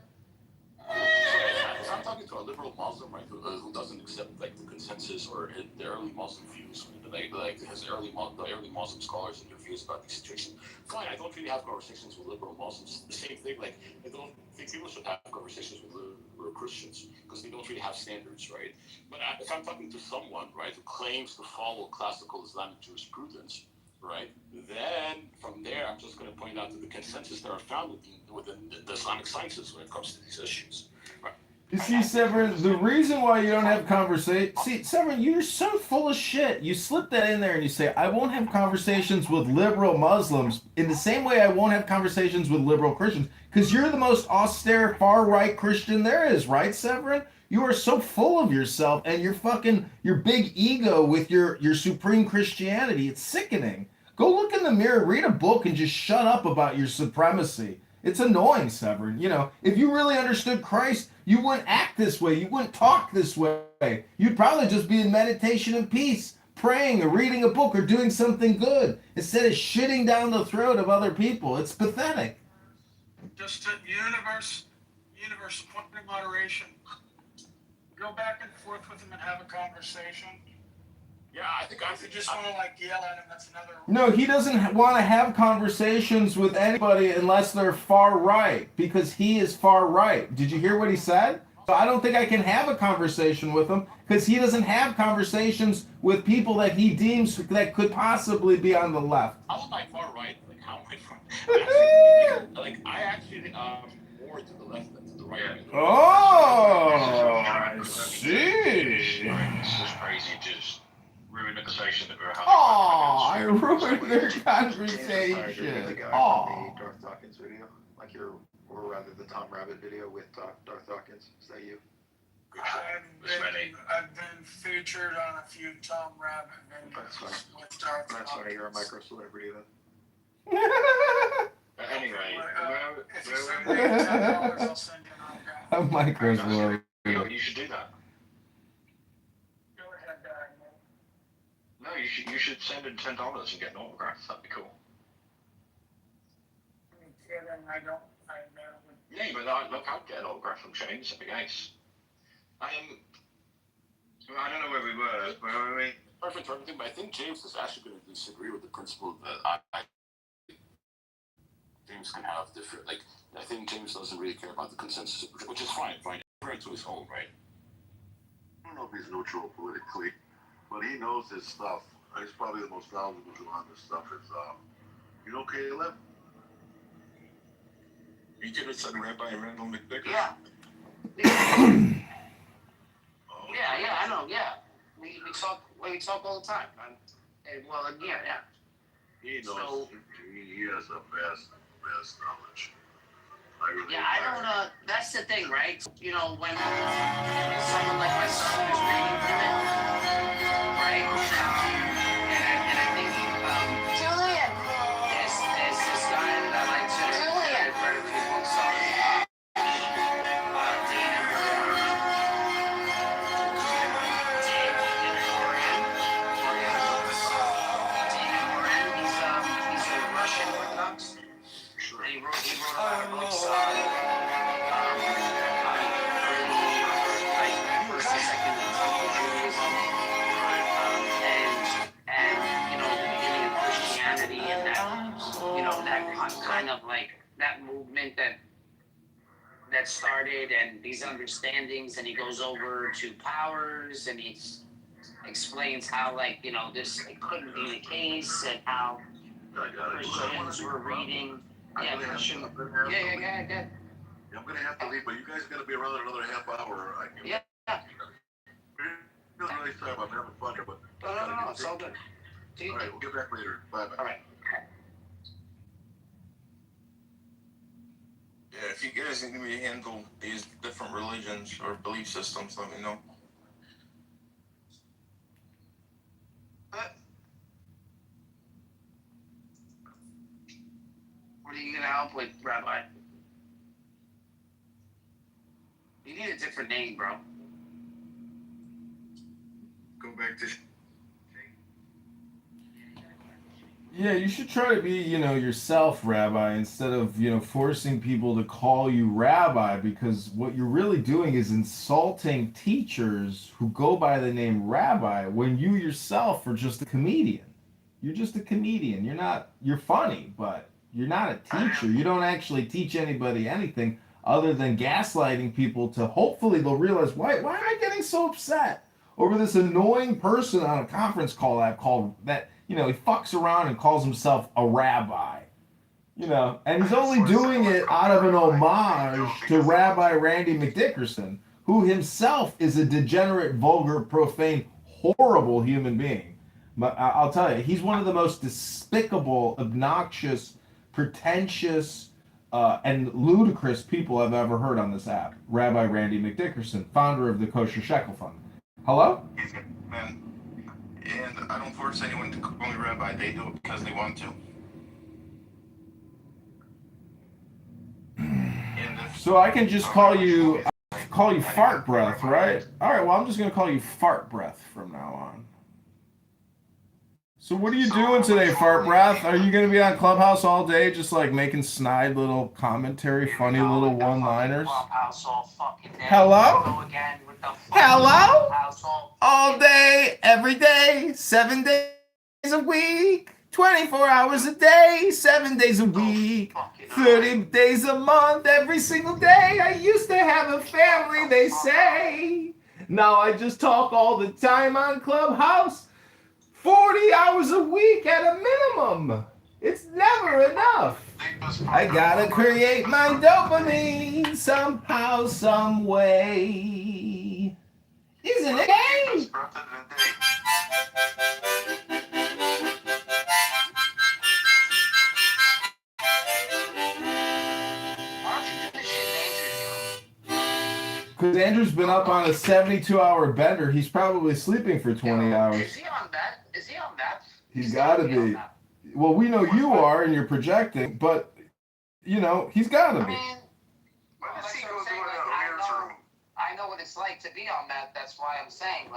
[SPEAKER 13] So I'm talking to a liberal Muslim, right, who doesn't accept like the consensus or the early Muslim views, like his the early Muslim scholars and their views about the situation. Fine, I don't really have conversations with liberal Muslims. The same thing, like I don't think people should have conversations with liberal Christians because they don't really have standards, right? But if I'm talking to someone, right, who claims to follow classical Islamic jurisprudence, right, then from there I'm just going to point out to the consensus that are found within the Islamic sciences when it comes to these issues. Right?
[SPEAKER 6] You see, Severin, the reason why you don't have conversation. See, Severin, you're so full of shit. You slip that in there and you say, I won't have conversations with liberal Muslims in the same way I won't have conversations with liberal Christians. Because you're the most austere, far right Christian there is, right, Severin? You are so full of yourself and your big ego with your supreme Christianity. It's sickening. Go look in the mirror, read a book, and just shut up about your supremacy. It's annoying, Severin. You know, if you really understood Christ, you wouldn't act this way. You wouldn't talk this way. You'd probably just be in meditation and peace, praying or reading a book or doing something good instead of shitting down the throat of other people. It's pathetic.
[SPEAKER 14] Just a universe, point of moderation. Go back and forth with him and have a conversation.
[SPEAKER 13] Yeah, I think
[SPEAKER 14] if you just want to like yell at him, that's another.
[SPEAKER 6] No, he doesn't want to have conversations with anybody unless they're far right, because he is far right. Did you hear what he said? So I don't think I can have a conversation with him because he doesn't have conversations with people that he deems that could possibly be on the left.
[SPEAKER 13] How am I far right? Like how am I far? I actually more to the left than to the right.
[SPEAKER 6] Oh, I see.
[SPEAKER 12] It's just crazy. Just ruin the conversation that we're having.
[SPEAKER 6] Oh, I ruined their conversation. Oh.
[SPEAKER 15] Darth Dawkins video, like or rather the Tom Rabbit video with Darth Dawkins. Is that you?
[SPEAKER 14] I've been featured on a few Tom Rabbit videos with Darth Dawkins.
[SPEAKER 15] That's why you're a micro celebrity then.
[SPEAKER 12] Anyway,
[SPEAKER 14] if you send me $10, I'll send you an autograph.
[SPEAKER 6] A micro celebrity.
[SPEAKER 12] You should do that.
[SPEAKER 14] Go ahead, Darth.
[SPEAKER 12] No, you should send in $10 and get an autograph. That'd be cool.
[SPEAKER 14] I'm kidding. I don't. I never would
[SPEAKER 12] Nee, maar look out there, autograph from James. That'd be nice. I don't know where we were. Where were we?
[SPEAKER 13] Perfect for everything, but I think James is actually going to disagree with the principle that James can have different, like, I think James doesn't really care about the consensus, which is fine, everyone to his own, right?
[SPEAKER 11] I don't know if he's neutral politically, but he knows his stuff. He's probably the most knowledgeable on this stuff. It's, you know Caleb?
[SPEAKER 12] You could have said Rabbi Randall McDickerson.
[SPEAKER 3] Yeah. Yeah, I know, yeah. We talk all the time. Yeah.
[SPEAKER 11] He knows, he has the best knowledge.
[SPEAKER 3] I don't that's the thing, right? You know, when someone like my son is reading from it, right? And I think,
[SPEAKER 5] Julian.
[SPEAKER 3] there's this guy that I like to read a few books on, he's a Russian Orthodox. And he wrote a lot of books on first and second Judaism, and the beginning of Christianity, and that kind of like that movement that started, and these understandings, and he goes over to powers, and he explains how this it couldn't be the case, and how Christians were reading. Yeah, Christian. Yeah.
[SPEAKER 11] I'm gonna have to leave, but you guys are gonna be around another half hour.
[SPEAKER 3] Yeah.
[SPEAKER 11] Really sorry about having fun here, but
[SPEAKER 3] No, it's all good.
[SPEAKER 11] All right, we'll get back later. Bye.
[SPEAKER 3] All right.
[SPEAKER 1] Yeah, if you guys need me to handle these different religions or belief systems, let me know.
[SPEAKER 3] What are you gonna help with, Rabbi? You need a different name, bro.
[SPEAKER 1] Go back to.
[SPEAKER 6] Yeah, you should try to be, yourself, Rabbi, instead of, forcing people to call you Rabbi, because what you're really doing is insulting teachers who go by the name Rabbi when you yourself are just a comedian. You're just a comedian. You're funny, but you're not a teacher. You don't actually teach anybody anything other than gaslighting people to hopefully they'll realize, why am I getting so upset over this annoying person on a conference call app called that, he fucks around and calls himself a rabbi. And he's only doing it out of an homage to Rabbi Randy McDickerson, who himself is a degenerate, vulgar, profane, horrible human being. I'll tell you, he's one of the most despicable, obnoxious, pretentious, and ludicrous people I've ever heard on this app. Rabbi Randy McDickerson, founder of the Kosher Shekel Fund. Hello?
[SPEAKER 1] Man, and I don't force anyone to call me Rabbi. They do it because they want to.
[SPEAKER 6] So I can just call you fart breath, right? All right, well, I'm just going to call you fart breath from now on. So what are you doing today, fart breath? Are you going to be on Clubhouse all day just like making snide little commentary, funny little one-liners? Hello? Hello? All day, every day, 7 days a week, 24 hours a day, 7 days a week, 30 days a month, every single day. I used to have a family, they say. Now I just talk all the time on Clubhouse. 40 hours a week at a minimum. It's never enough. I gotta create my dopamine somehow, some way. Isn't it? Because Andrew's been up on a 72-hour bender. He's probably sleeping for 20 hours.
[SPEAKER 3] Is he on that?
[SPEAKER 6] He's got to be. Well, we know you are, and you're projecting, but, he's got to be.
[SPEAKER 3] I know what it's like to be on that. That's why I'm saying,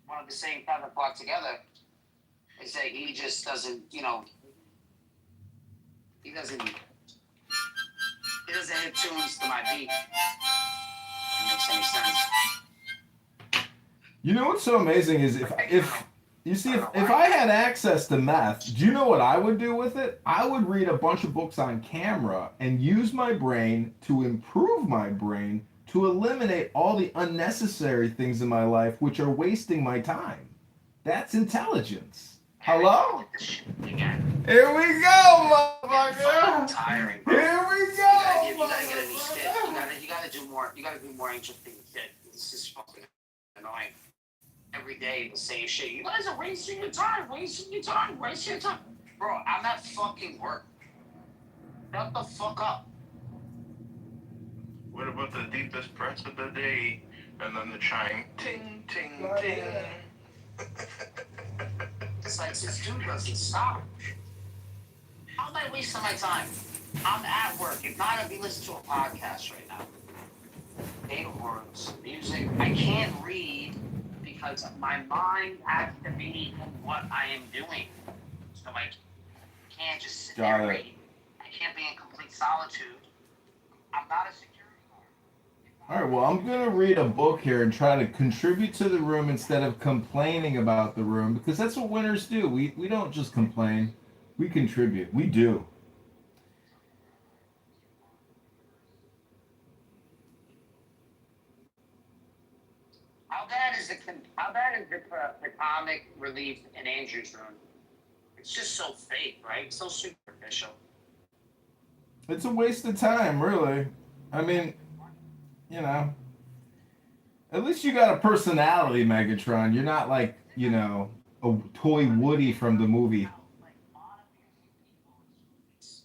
[SPEAKER 3] one of the same kind of plot together. Is that he just doesn't, he doesn't. He doesn't hit tunes to my beat. If it makes any sense.
[SPEAKER 6] You know what's so amazing is if I had access to meth, do you know what I would do with it? I would read a bunch of books on camera and use my brain to improve my brain to eliminate all the unnecessary things in my life which are wasting my time. That's intelligence. Hello? Here we go, motherfucker.
[SPEAKER 3] Tiring.
[SPEAKER 6] Here we
[SPEAKER 3] You
[SPEAKER 6] go.
[SPEAKER 3] gotta get a new stick. You gotta do more. You gotta do more interesting shit. This is fucking annoying. Every day the same shit. You guys are wasting your time. Wasting your time. Wasting your time. Bro, I'm at fucking work. Shut the fuck up.
[SPEAKER 1] What about the deepest parts of the day? And then the chime. Ting, ting, ting.
[SPEAKER 3] It's like this dude doesn't stop. How am I wasting my time? I'm at work. If not, I'd be listening to a podcast right now. Data words, music. I can't read because my mind has to be in what I am doing. So I can't just sit there and read. I can't be in complete solitude. I'm not a security guard.
[SPEAKER 6] All right, well, I'm going to read a book here and try to contribute to the room instead of complaining about the room because that's what winners do. We don't just complain. We contribute. We do.
[SPEAKER 3] How bad is the comic relief in Andrew's room? It's just so fake, right? So superficial.
[SPEAKER 6] It's a waste of time, really. I mean, you know, at least you got a personality, Megatron. You're not like, you know, a toy Woody from the movie.
[SPEAKER 3] So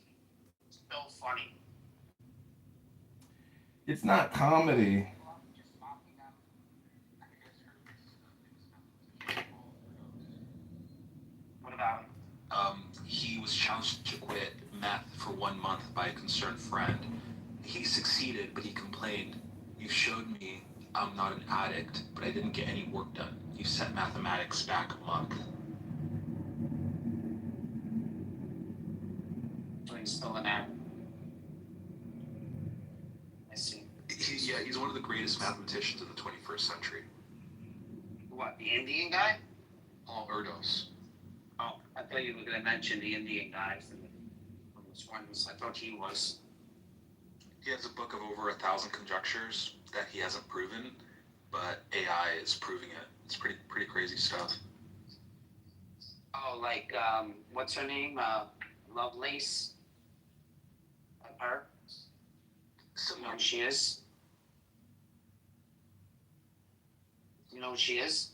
[SPEAKER 3] funny.
[SPEAKER 6] It's not comedy.
[SPEAKER 3] What about him?
[SPEAKER 16] He was challenged to quit meth for 1 month by a concerned friend. He succeeded, but he complained, "You showed me I'm not an addict, but I didn't get any work done. You set mathematics back a month."
[SPEAKER 3] So he's still an addict. I see.
[SPEAKER 16] He's one of the greatest mathematicians of the 21st century.
[SPEAKER 3] What, the Indian guy?
[SPEAKER 16] Paul Erdos.
[SPEAKER 3] Oh, I thought you were going to mention the Indian guy from this one. I thought he was.
[SPEAKER 16] He has a book of over 1,000 conjectures that he hasn't proven, but AI is proving it. It's pretty crazy stuff.
[SPEAKER 3] Oh, like, what's her name? Lovelace? Her? You know who she is? You know who she is?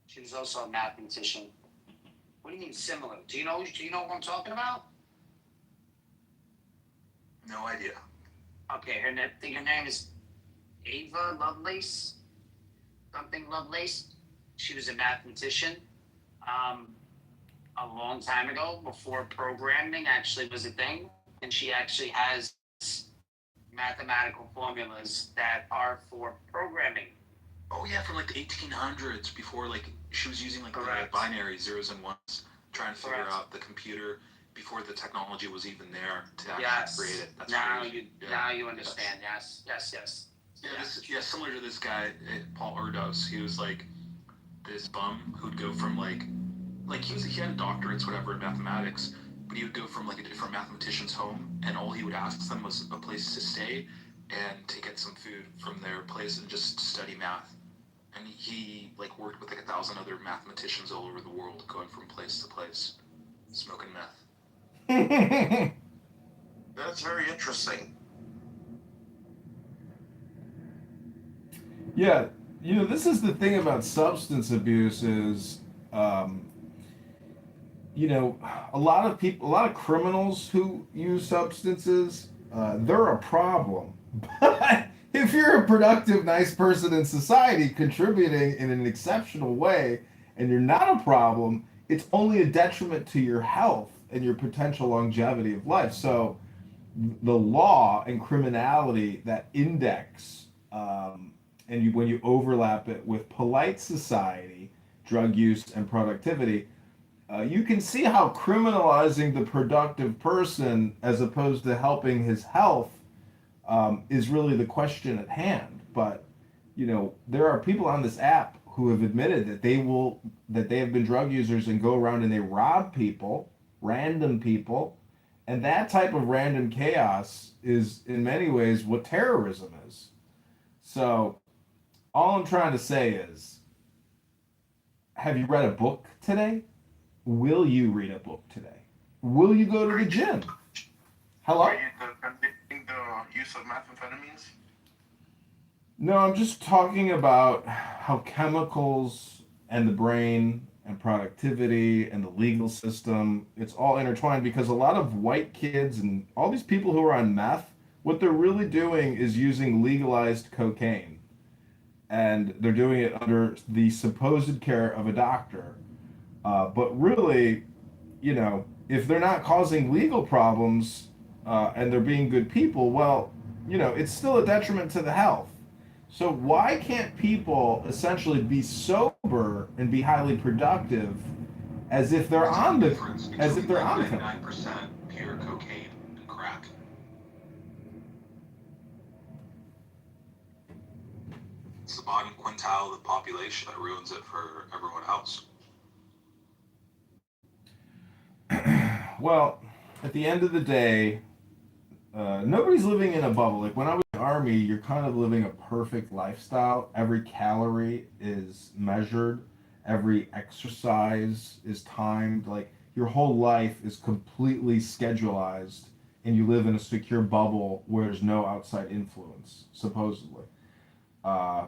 [SPEAKER 3] She was also a mathematician. What do you mean similar? Do you know what I'm talking about?
[SPEAKER 16] No idea.
[SPEAKER 3] Okay, I think her name is Ava Lovelace. Something Lovelace. She was a mathematician a long time ago, before programming actually was a thing. And she actually has mathematical formulas that are for programming.
[SPEAKER 16] Oh yeah, from like the 1800s, before like she was using like the binary zeros and ones, trying to figure out the computer before the technology was even there to actually create it. That's crazy.
[SPEAKER 3] Now you understand. Yes.
[SPEAKER 16] Yeah, similar to this guy, Paul Erdos. He was like this bum who'd go from like he had doctorates, whatever, in mathematics, but he would go from like a different mathematician's home, and all he would ask them was a place to stay and to get some food from their place and just study math. And he like worked with like 1,000 other mathematicians all over the world, going from place to place, smoking meth.
[SPEAKER 1] That's very interesting.
[SPEAKER 6] Yeah, you know, this is the thing about substance abuse is, you know, a lot of criminals who use substances, they're a problem. But if you're a productive, nice person in society contributing in an exceptional way and you're not a problem, it's only a detriment to your health and your potential longevity of life. So the law and criminality that index, when you overlap it with polite society, drug use, and productivity, you can see how criminalizing the productive person as opposed to helping his health is really the question at hand. But there are people on this app who have admitted that they have been drug users and go around and they rob people, random people, and that type of random chaos is in many ways what terrorism is. So all I'm trying to say is, have you read a book today? Will you read a book today? Will you go to the gym? Hello?
[SPEAKER 1] Are you condemning the use of methamphetamines?
[SPEAKER 6] No, I'm just talking about how chemicals and the brain and productivity and the legal system, it's all intertwined because a lot of white kids and all these people who are on meth, what they're really doing is using legalized cocaine. And they're doing it under the supposed care of a doctor. But really, if they're not causing legal problems and they're being good people, well, it's still a detriment to the health. So why can't people essentially be sober and be highly productive as if they're on the as if they're on the
[SPEAKER 16] 99% pure cocaine and crack. It's the bottom quintile of the population that ruins it for everyone else.
[SPEAKER 6] Well, at the end of the day, nobody's living in a bubble. Like when I was in the army, you're kind of living a perfect lifestyle. Every calorie is measured. Every exercise is timed. Like your whole life is completely schedulized, and you live in a secure bubble where there's no outside influence, supposedly. Uh,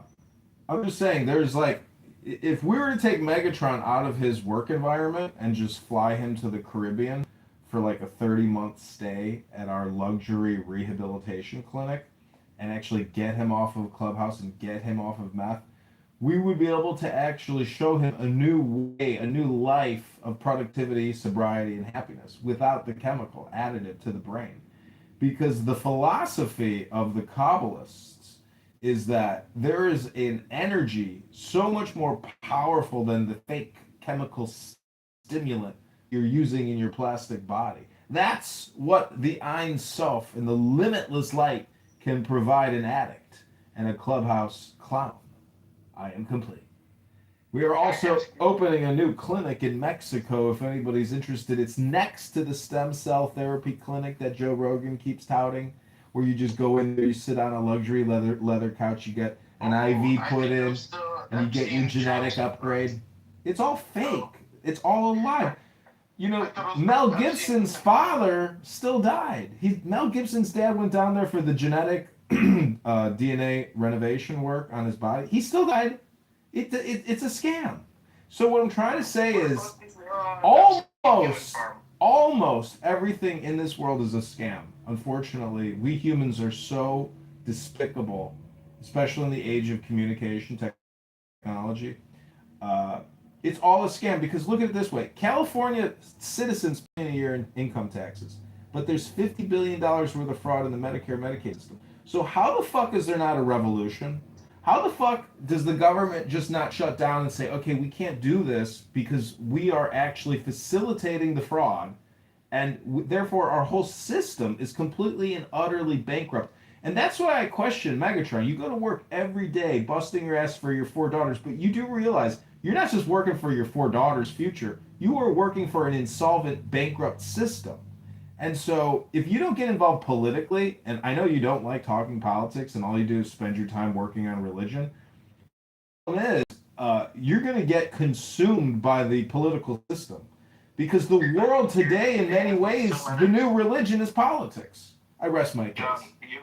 [SPEAKER 6] I'm just saying, there's like, if we were to take Megatron out of his work environment and just fly him to the Caribbean for like a 30-month stay at our luxury rehabilitation clinic and actually get him off of Clubhouse and get him off of meth, we would be able to actually show him a new way, a new life of productivity, sobriety, and happiness without the chemical additive to the brain. Because the philosophy of the Kabbalists is that there is an energy so much more powerful than the fake chemical stimulant you're using in your plastic body. That's what the Ein Sof and the limitless light can provide an addict and a clubhouse clown. I am complete. We are also opening a new clinic in Mexico if anybody's interested. It's next to the stem cell therapy clinic that Joe Rogan keeps touting, where you just go in there, you sit on a luxury leather couch, you get an IV put in, and you get your genetic upgrade. It's all fake. It's all a lie. Mel Gibson's father still died. Mel Gibson's dad went down there for the genetic DNA renovation work on his body. He still died. It's a scam. So what I'm trying to say is almost everything in this world is a scam. Unfortunately, we humans are so despicable, especially in the age of communication technology. It's all a scam because look at it this way. California citizens pay a year in income taxes, but there's $50 billion worth of fraud in the Medicare Medicaid system. So how the fuck is there not a revolution? How the fuck does the government just not shut down and say, okay, we can't do this because we are actually facilitating the fraud, and therefore our whole system is completely and utterly bankrupt. And that's why I question Megatron. You go to work every day busting your ass for your 4 daughters, but you do realize you're not just working for your 4 daughters' future. You are working for an insolvent, bankrupt system. And so if you don't get involved politically, and I know you don't like talking politics and all you do is spend your time working on religion, the problem is you're going to get consumed by the political system. Because the world today, in many ways, the new religion is politics. I rest my case.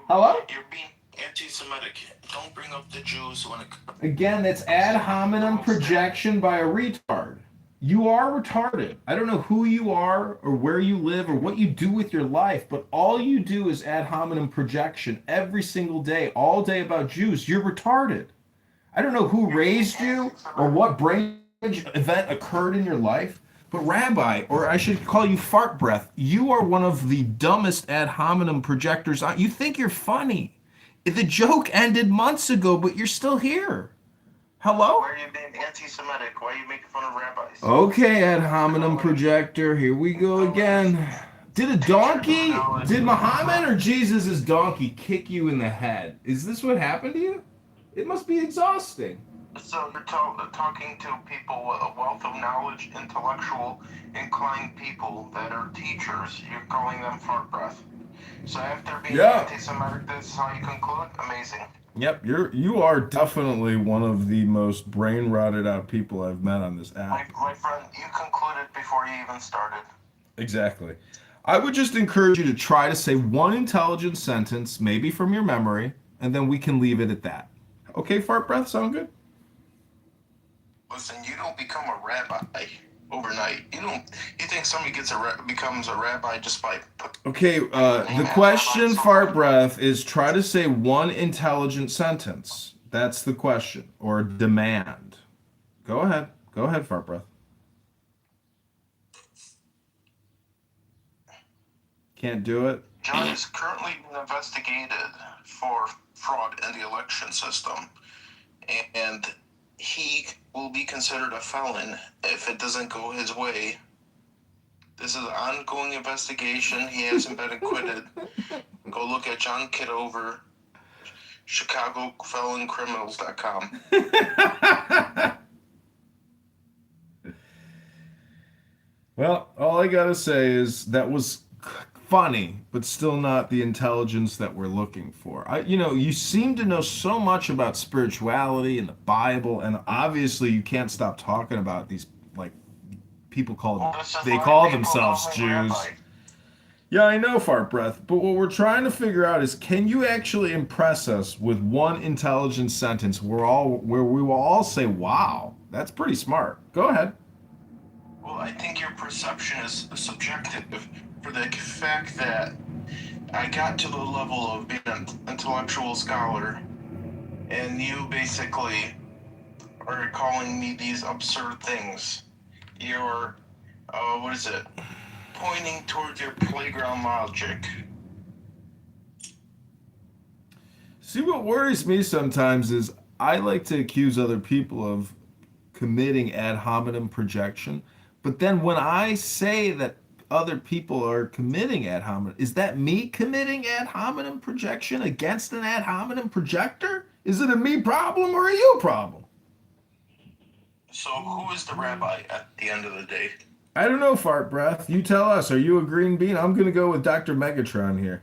[SPEAKER 6] Hello?
[SPEAKER 1] You're being anti-Semitic. Don't bring up the Jews when it comes.
[SPEAKER 6] Again, that's ad hominem projection by a retard. You are retarded. I don't know who you are or where you live or what you do with your life, but all you do is ad hominem projection every single day, all day about Jews. You're retarded. I don't know who raised you or what brain event occurred in your life, but Rabbi, or I should call you Fart Breath, you are one of the dumbest ad hominem projectors. You think you're funny. The joke ended months ago, but you're still here. Hello?
[SPEAKER 1] Why are you being anti-Semitic? Why are you making fun of rabbis?
[SPEAKER 6] Okay, ad hominem projector, here we go again. Did Muhammad or Jesus' donkey kick you in the head? Is this what happened to you? It must be exhausting.
[SPEAKER 1] So you're talking to people with a wealth of knowledge, intellectual, inclined people that are teachers. You're calling them fart breath. So after being anti-Semitic, this is how you conclude? Amazing.
[SPEAKER 6] Yep, you are definitely one of the most brain rotted out people I've met on this app.
[SPEAKER 1] My friend, you concluded before you even started.
[SPEAKER 6] Exactly. I would just encourage you to try to say one intelligent sentence, maybe from your memory, and then we can leave it at that. Okay, fart breath, sound good?
[SPEAKER 1] Listen, you don't become a rabbi overnight. You think somebody becomes a rabbi just by...
[SPEAKER 6] Okay, the question, fart breath, is try to say one intelligent sentence. That's the question, or demand. Go ahead, fart breath. Can't do it?
[SPEAKER 1] John is currently being investigated for fraud in the election system, and he will be considered a felon if it doesn't go his way. This is an ongoing investigation. He hasn't been acquitted. Go look at John Kitover, ChicagoFelonCriminals.com.
[SPEAKER 6] Well, all I gotta say is that was funny, but still not the intelligence that we're looking for. You seem to know so much about spirituality and the Bible, and obviously you can't stop talking about these people call themselves Jews. Yeah, I know, fart breath, but what we're trying to figure out is, can you actually impress us with one intelligent sentence where we will all say, "Wow, that's pretty smart." Go ahead.
[SPEAKER 1] Well, I think your perception is subjective for the fact that I got to the level of being an intellectual scholar, and you basically are calling me these absurd things. You're, pointing towards your playground logic.
[SPEAKER 6] See, what worries me sometimes is I like to accuse other people of committing ad hominem projection, but then when I say that other people are committing ad hominem, is that me committing ad hominem projection against an ad hominem projector? Is it a me problem or a you problem?
[SPEAKER 1] So who is the rabbi at the end of the day?
[SPEAKER 6] I don't know, fart breath. You tell us. Are you a green bean? I'm going to go with Dr. Megatron here.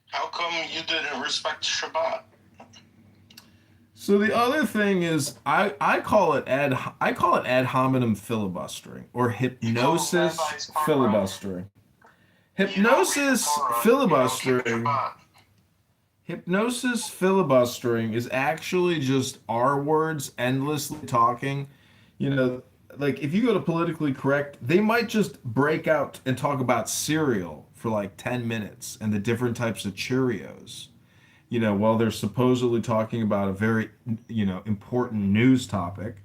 [SPEAKER 1] How come you didn't respect Shabbat?
[SPEAKER 6] So the other thing is, I call it ad hominem filibustering, or hypnosis filibustering. Hypnosis filibustering is actually just our words endlessly talking. Like if you go to politically correct, they might just break out and talk about cereal for like 10 minutes and the different types of Cheerios. While they're supposedly talking about a very, important news topic,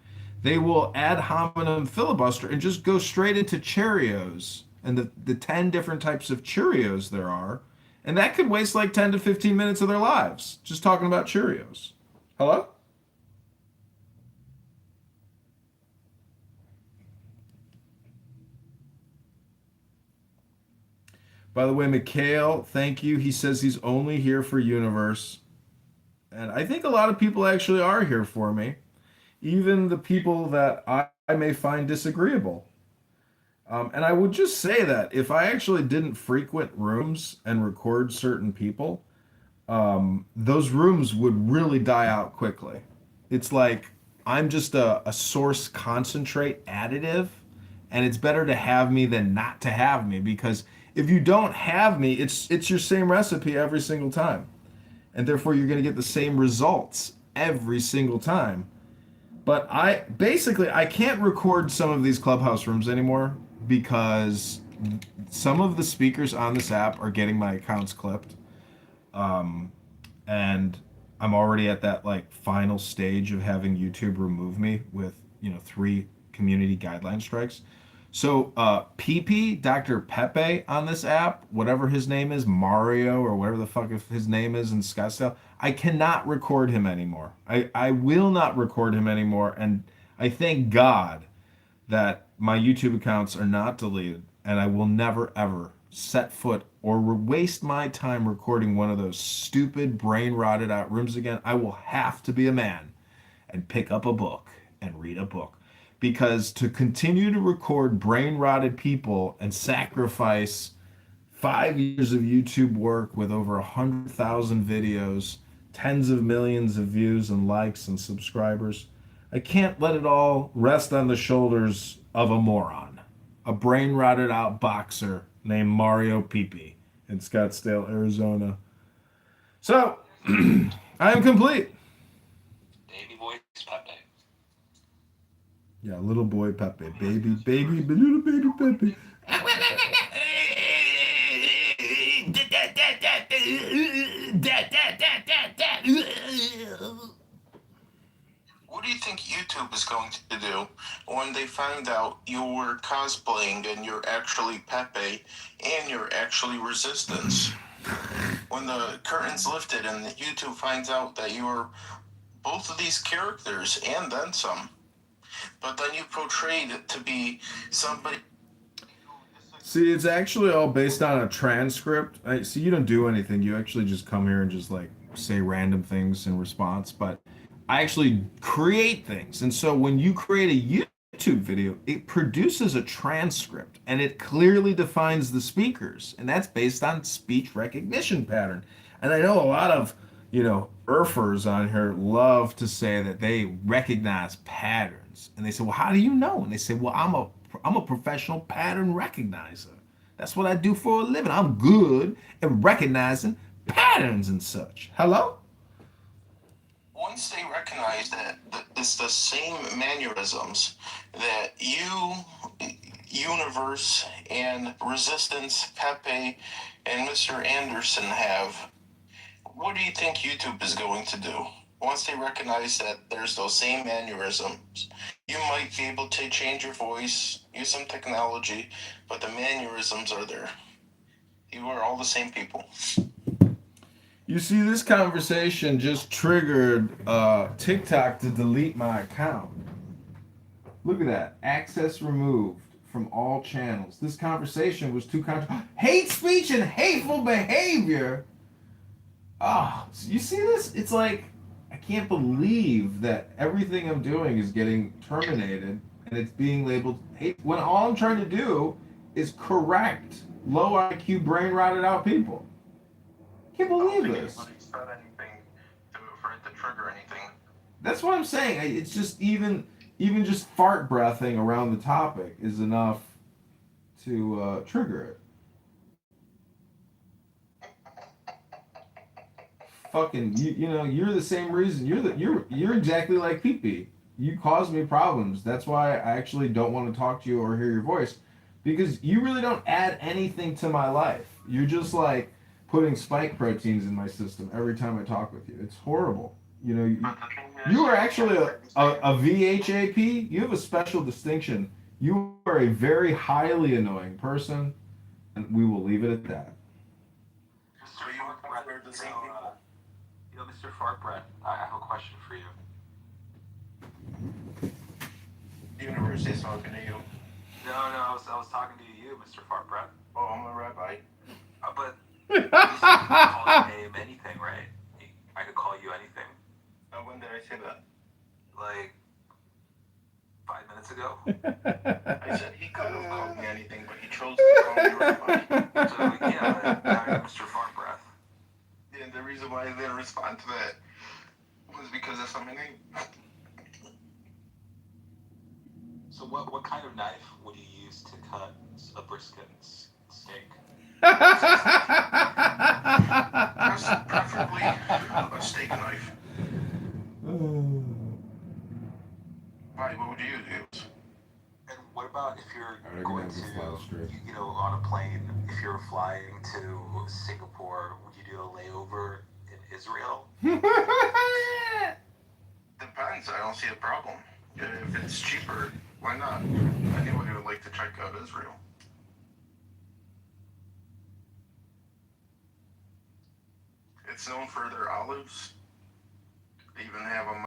[SPEAKER 6] they will ad hominem filibuster and just go straight into Cheerios and the 10 different types of Cheerios there are. And that could waste like 10 to 15 minutes of their lives just talking about Cheerios. Hello? By the way, Mikhail, thank you. He says he's only here for Universe. And I think a lot of people actually are here for me. Even the people that I may find disagreeable. And I would just say that if I actually didn't frequent rooms and record certain people, those rooms would really die out quickly. It's like I'm just a source concentrate additive, and it's better to have me than not to have me, because if you don't have me, it's your same recipe every single time. And therefore you're going to get the same results every single time. But I can't record some of these Clubhouse rooms anymore because some of the speakers on this app are getting my accounts clipped. And I'm already at that final stage of having YouTube remove me with 3 community guideline strikes. So, PP, Dr. Pepe on this app, whatever his name is, Mario or whatever the fuck his name is in Scottsdale, I cannot record him anymore. I will not record him anymore. And I thank God that my YouTube accounts are not deleted and I will never ever set foot or waste my time recording one of those stupid brain rotted out rooms again. I will have to be a man and pick up a book and read a book. Because to continue to record brain rotted people and sacrifice 5 years of YouTube work with over 100,000 videos, tens of millions of views and likes and subscribers, I can't let it all rest on the shoulders of a moron, a brain rotted out boxer named Mario Pepe in Scottsdale, Arizona. So, I am complete.
[SPEAKER 9] Baby voice Pepe.
[SPEAKER 6] Yeah, little boy Pepe, little baby Pepe.
[SPEAKER 1] What do you think YouTube is going to do when they find out you're cosplaying and you're actually Pepe and you're actually Resistance? When the curtain's lifted and YouTube finds out that you're both of these characters and then some, but then you portrayed it to be somebody.
[SPEAKER 6] See, it's actually all based on a transcript. See, you don't do anything. You actually just come here and just like say random things in response. But I actually create things. And so when you create a YouTube video, it produces a transcript and it clearly defines the speakers. And that's based on speech recognition pattern. And I know a lot of, ERFers on here love to say that they recognize patterns. And they say, well, how do you know? And they say, well, I'm a professional pattern recognizer. That's what I do for a living. I'm good at recognizing patterns and such. Hello?
[SPEAKER 1] Once they recognize that it's the same mannerisms that you, Universe, and Resistance, Pepe, and Mr. Anderson have, what do you think YouTube is going to do? Once they recognize that there's those same mannerisms, you might be able to change your voice, use some technology, but the mannerisms are there. You are all the same people.
[SPEAKER 6] You see, this conversation just triggered TikTok to delete my account. Look at that. Access removed from all channels. This conversation was too hate speech and hateful behavior. Oh, you see this? It's like, I can't believe that everything I'm doing is getting terminated and it's being labeled hate when all I'm trying to do is correct low IQ brain rotted out people. I can't believe this.
[SPEAKER 1] Said anything for it to trigger anything.
[SPEAKER 6] That's what I'm saying. It's just even just fart breathing around the topic is enough to trigger it. Fucking you're the same reason. You're exactly like Pee-Pee. You cause me problems. That's why I actually don't want to talk to you or hear your voice, because you really don't add anything to my life. You're just like putting spike proteins in my system every time I talk with you. It's horrible. You are actually a VHAP. You have a special distinction. You are a very highly annoying person, and we will leave it at that.
[SPEAKER 16] Mr. Fartbread, I have a question for you.
[SPEAKER 1] Universe is talking to you.
[SPEAKER 16] No, I was talking to you, Mr. Fartbread.
[SPEAKER 1] Oh, I'm a rabbi.
[SPEAKER 16] But you can call your name anything, right? I could call you anything.
[SPEAKER 1] When did I say that?
[SPEAKER 16] Like 5 minutes ago.
[SPEAKER 1] I said he could have called me anything, but he chose to call me rabbi.
[SPEAKER 16] So yeah, I'm Mr. Fartbreath.
[SPEAKER 1] And the reason why I didn't respond to that was because that's not my name.
[SPEAKER 16] So what kind of knife would you use to cut a brisket steak?
[SPEAKER 1] Preferably a steak knife. Why? What would you use?
[SPEAKER 16] And what about if you're going to, on a plane, if you're flying to Singapore, would you do a layover in Israel?
[SPEAKER 1] Depends. I don't see a problem. If it's cheaper Why not? Anybody would like to check out Israel. It's known for their olives. They even have a